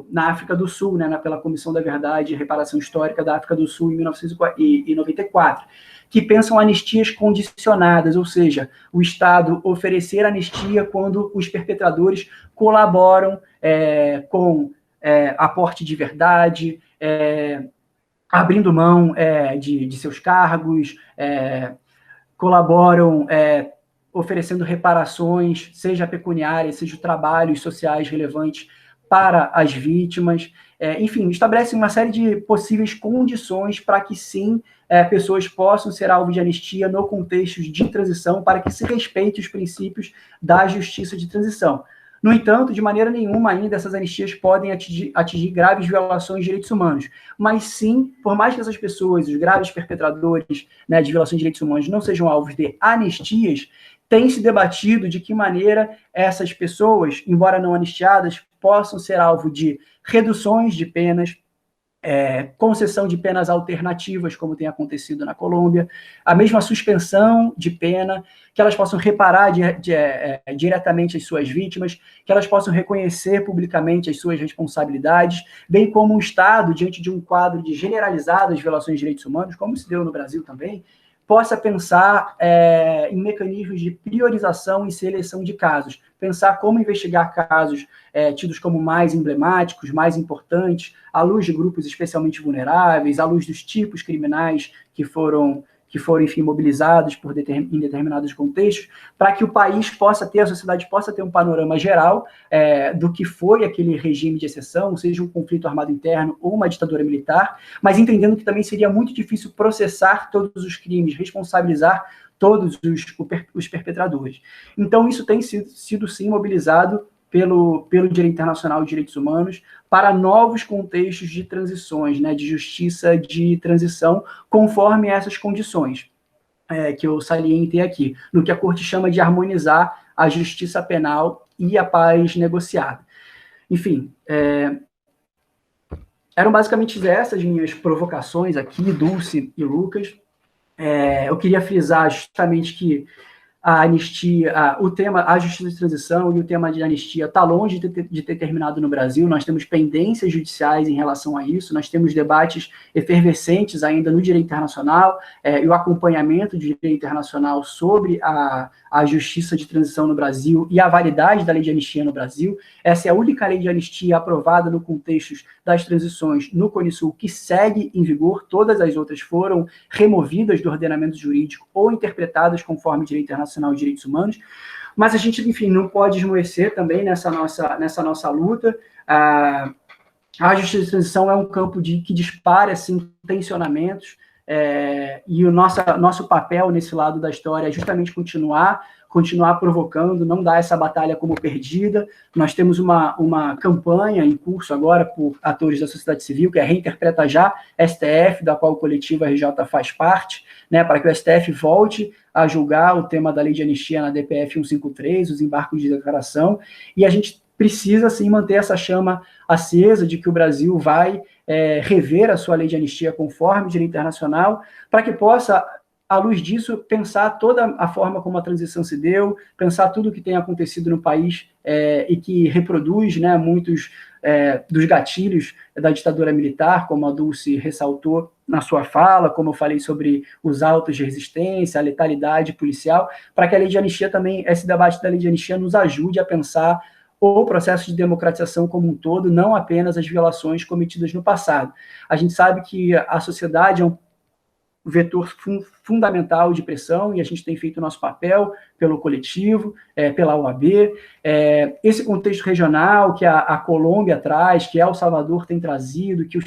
na África do Sul, né, pela Comissão da Verdade e Reparação Histórica da África do Sul, em 1994, que pensam anistias condicionadas, ou seja, o Estado oferecer anistia quando os perpetradores colaboram com aporte de verdade, abrindo mão de seus cargos, colaboram oferecendo reparações, seja pecuniárias, seja trabalhos sociais relevantes para as vítimas, enfim, estabelece uma série de possíveis condições para que, sim, pessoas possam ser alvo de anistia no contexto de transição, para que se respeite os princípios da justiça de transição. No entanto, de maneira nenhuma ainda essas anistias podem atingir graves violações de direitos humanos, mas sim, por mais que essas pessoas, os graves perpetradores, né, de violações de direitos humanos, não sejam alvos de anistias, tem se debatido de que maneira essas pessoas, embora não anistiadas, possam ser alvo de reduções de penas, concessão de penas alternativas, como tem acontecido na Colômbia, a mesma suspensão de pena, que elas possam reparar diretamente as suas vítimas, que elas possam reconhecer publicamente as suas responsabilidades, bem como o Estado, diante de um quadro de generalizadas violações de direitos humanos, como se deu no Brasil também, possa pensar em mecanismos de priorização e seleção de casos, pensar como investigar casos tidos como mais emblemáticos, mais importantes, à luz de grupos especialmente vulneráveis, à luz dos tipos criminais que foram que foram, enfim, mobilizados em determinados contextos, para que o país possa ter, a sociedade possa ter um panorama geral do que foi aquele regime de exceção, seja um conflito armado interno ou uma ditadura militar, mas entendendo que também seria muito difícil processar todos os crimes, responsabilizar todos os perpetradores. Então, isso tem sido sim, mobilizado pelo direito internacional de direitos humanos para novos contextos de transições, né, de justiça de transição, conforme essas condições que eu salientei aqui, no que a Corte chama de harmonizar a justiça penal e a paz negociada. Enfim, eram basicamente essas minhas provocações aqui, Dulce e Lucas. Eu queria frisar justamente que a anistia, o tema, a justiça de transição e o tema de anistia está longe de ter terminado no Brasil. Nós temos pendências judiciais em relação a isso, nós temos debates efervescentes ainda no direito internacional e o acompanhamento do direito internacional sobre a justiça de transição no Brasil e a validade da lei de anistia no Brasil. Essa é a única lei de anistia aprovada no contexto das transições no Cone Sul que segue em vigor. Todas as outras foram removidas do ordenamento jurídico ou interpretadas conforme o direito internacional de direitos humanos, mas a gente, enfim, não pode esmorecer também nessa nossa luta. A justiça de transição é um campo que dispara, assim, tensionamentos, e o nosso papel nesse lado da história é justamente continuar provocando, não dar essa batalha como perdida. Nós temos uma campanha em curso agora por atores da sociedade civil, que é Reinterpreta Já, STF, da qual o coletivo RJ faz parte, né, para que o STF volte a julgar o tema da lei de anistia na DPF 153, os embargos de declaração, e a gente precisa, sim, manter essa chama acesa de que o Brasil vai rever a sua lei de anistia conforme o direito internacional, para que possa, à luz disso, pensar toda a forma como a transição se deu, pensar tudo o que tem acontecido no país e que reproduz, né, muitos dos gatilhos da ditadura militar, como a Dulce ressaltou na sua fala, como eu falei sobre os autos de resistência, a letalidade policial, para que a lei de anistia também, esse debate da lei de anistia nos ajude a pensar o processo de democratização como um todo, não apenas as violações cometidas no passado. A gente sabe que a sociedade é um vetor fundamental de pressão, e a gente tem feito o nosso papel pelo coletivo, pela OAB. Esse contexto regional que a Colômbia traz, que El Salvador tem trazido, que o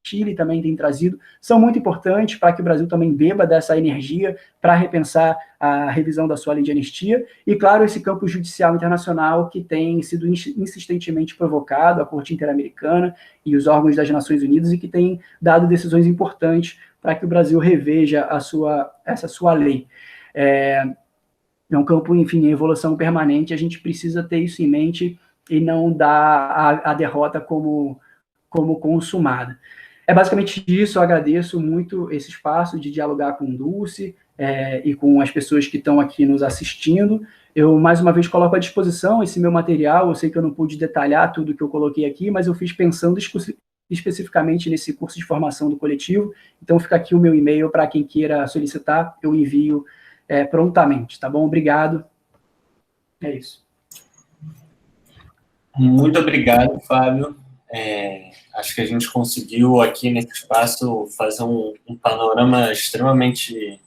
Chile também tem trazido, são muito importantes para que o Brasil também beba dessa energia para repensar a revisão da sua lei de anistia. E, claro, esse campo judicial internacional que tem sido insistentemente provocado, a Corte Interamericana e os órgãos das Nações Unidas, e que tem dado decisões importantes para que o Brasil reveja essa sua lei. É um campo, enfim, em evolução permanente, a gente precisa ter isso em mente e não dar a derrota como consumada. É basicamente isso. Eu agradeço muito esse espaço de dialogar com Dulce e com as pessoas que estão aqui nos assistindo. Eu, mais uma vez, coloco à disposição esse meu material. Eu sei que eu não pude detalhar tudo que eu coloquei aqui, mas eu fiz pensando especificamente nesse curso de formação do coletivo. Então, fica aqui o meu e-mail para quem queira solicitar, eu envio prontamente, tá bom? Obrigado. É isso. Muito obrigado, Fábio. Acho que a gente conseguiu aqui nesse espaço fazer um panorama extremamente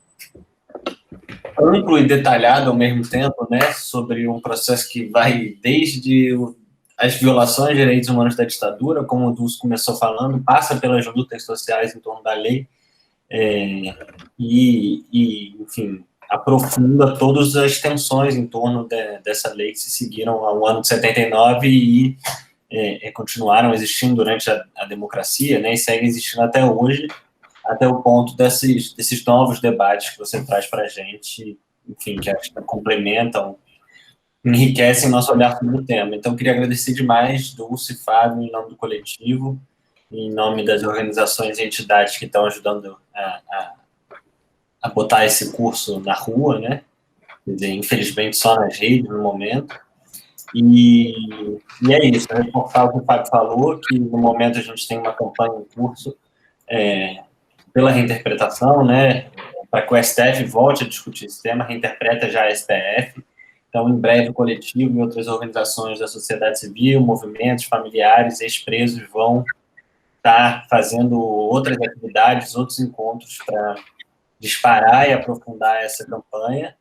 amplo e detalhado ao mesmo tempo, né, sobre um processo que vai desde as violações de direitos humanos da ditadura, como o Dulce começou falando, passa pelas lutas sociais em torno da lei enfim, aprofunda todas as tensões em torno dessa lei que se seguiram ao ano de 79 e continuaram existindo durante a democracia, né, e seguem existindo até hoje, até o ponto desses novos debates que você traz para a gente, enfim, que acho que complementam, enriquecem nosso olhar sobre o tema. Então, queria agradecer demais, Dulce e Fábio, em nome do coletivo, em nome das organizações e entidades que estão ajudando a botar esse curso na rua, né? Quer dizer, infelizmente, só nas redes, no momento. E é isso, reforçar o que o Fábio falou, que no momento a gente tem uma campanha em curso pela reinterpretação, né, para que o STF volte a discutir esse tema, reinterpreta já a STF. Então, em breve, o coletivo e outras organizações da sociedade civil, movimentos, familiares, ex-presos vão estar fazendo outras atividades, outros encontros para disparar e aprofundar essa campanha.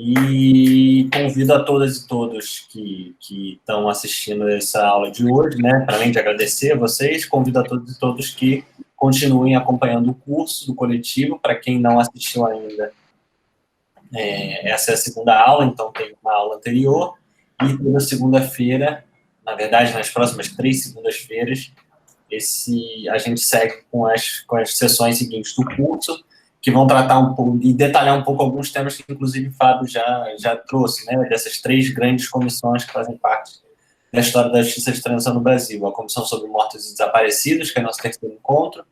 E convido a todas e todos que estão assistindo essa aula de hoje, né, para além de agradecer a vocês, convido a todos e todos que continuem acompanhando o curso do coletivo. Para quem não assistiu ainda, essa é a segunda aula, então tem uma aula anterior, e toda segunda-feira, na verdade, nas próximas 3 segundas-feiras, a gente segue com as sessões seguintes do curso, que vão tratar um pouco e detalhar um pouco alguns temas que, inclusive, o Fábio já trouxe, né, dessas 3 grandes comissões que fazem parte da história da justiça de transição no Brasil. A Comissão sobre Mortos e Desaparecidos, que é nosso terceiro encontro,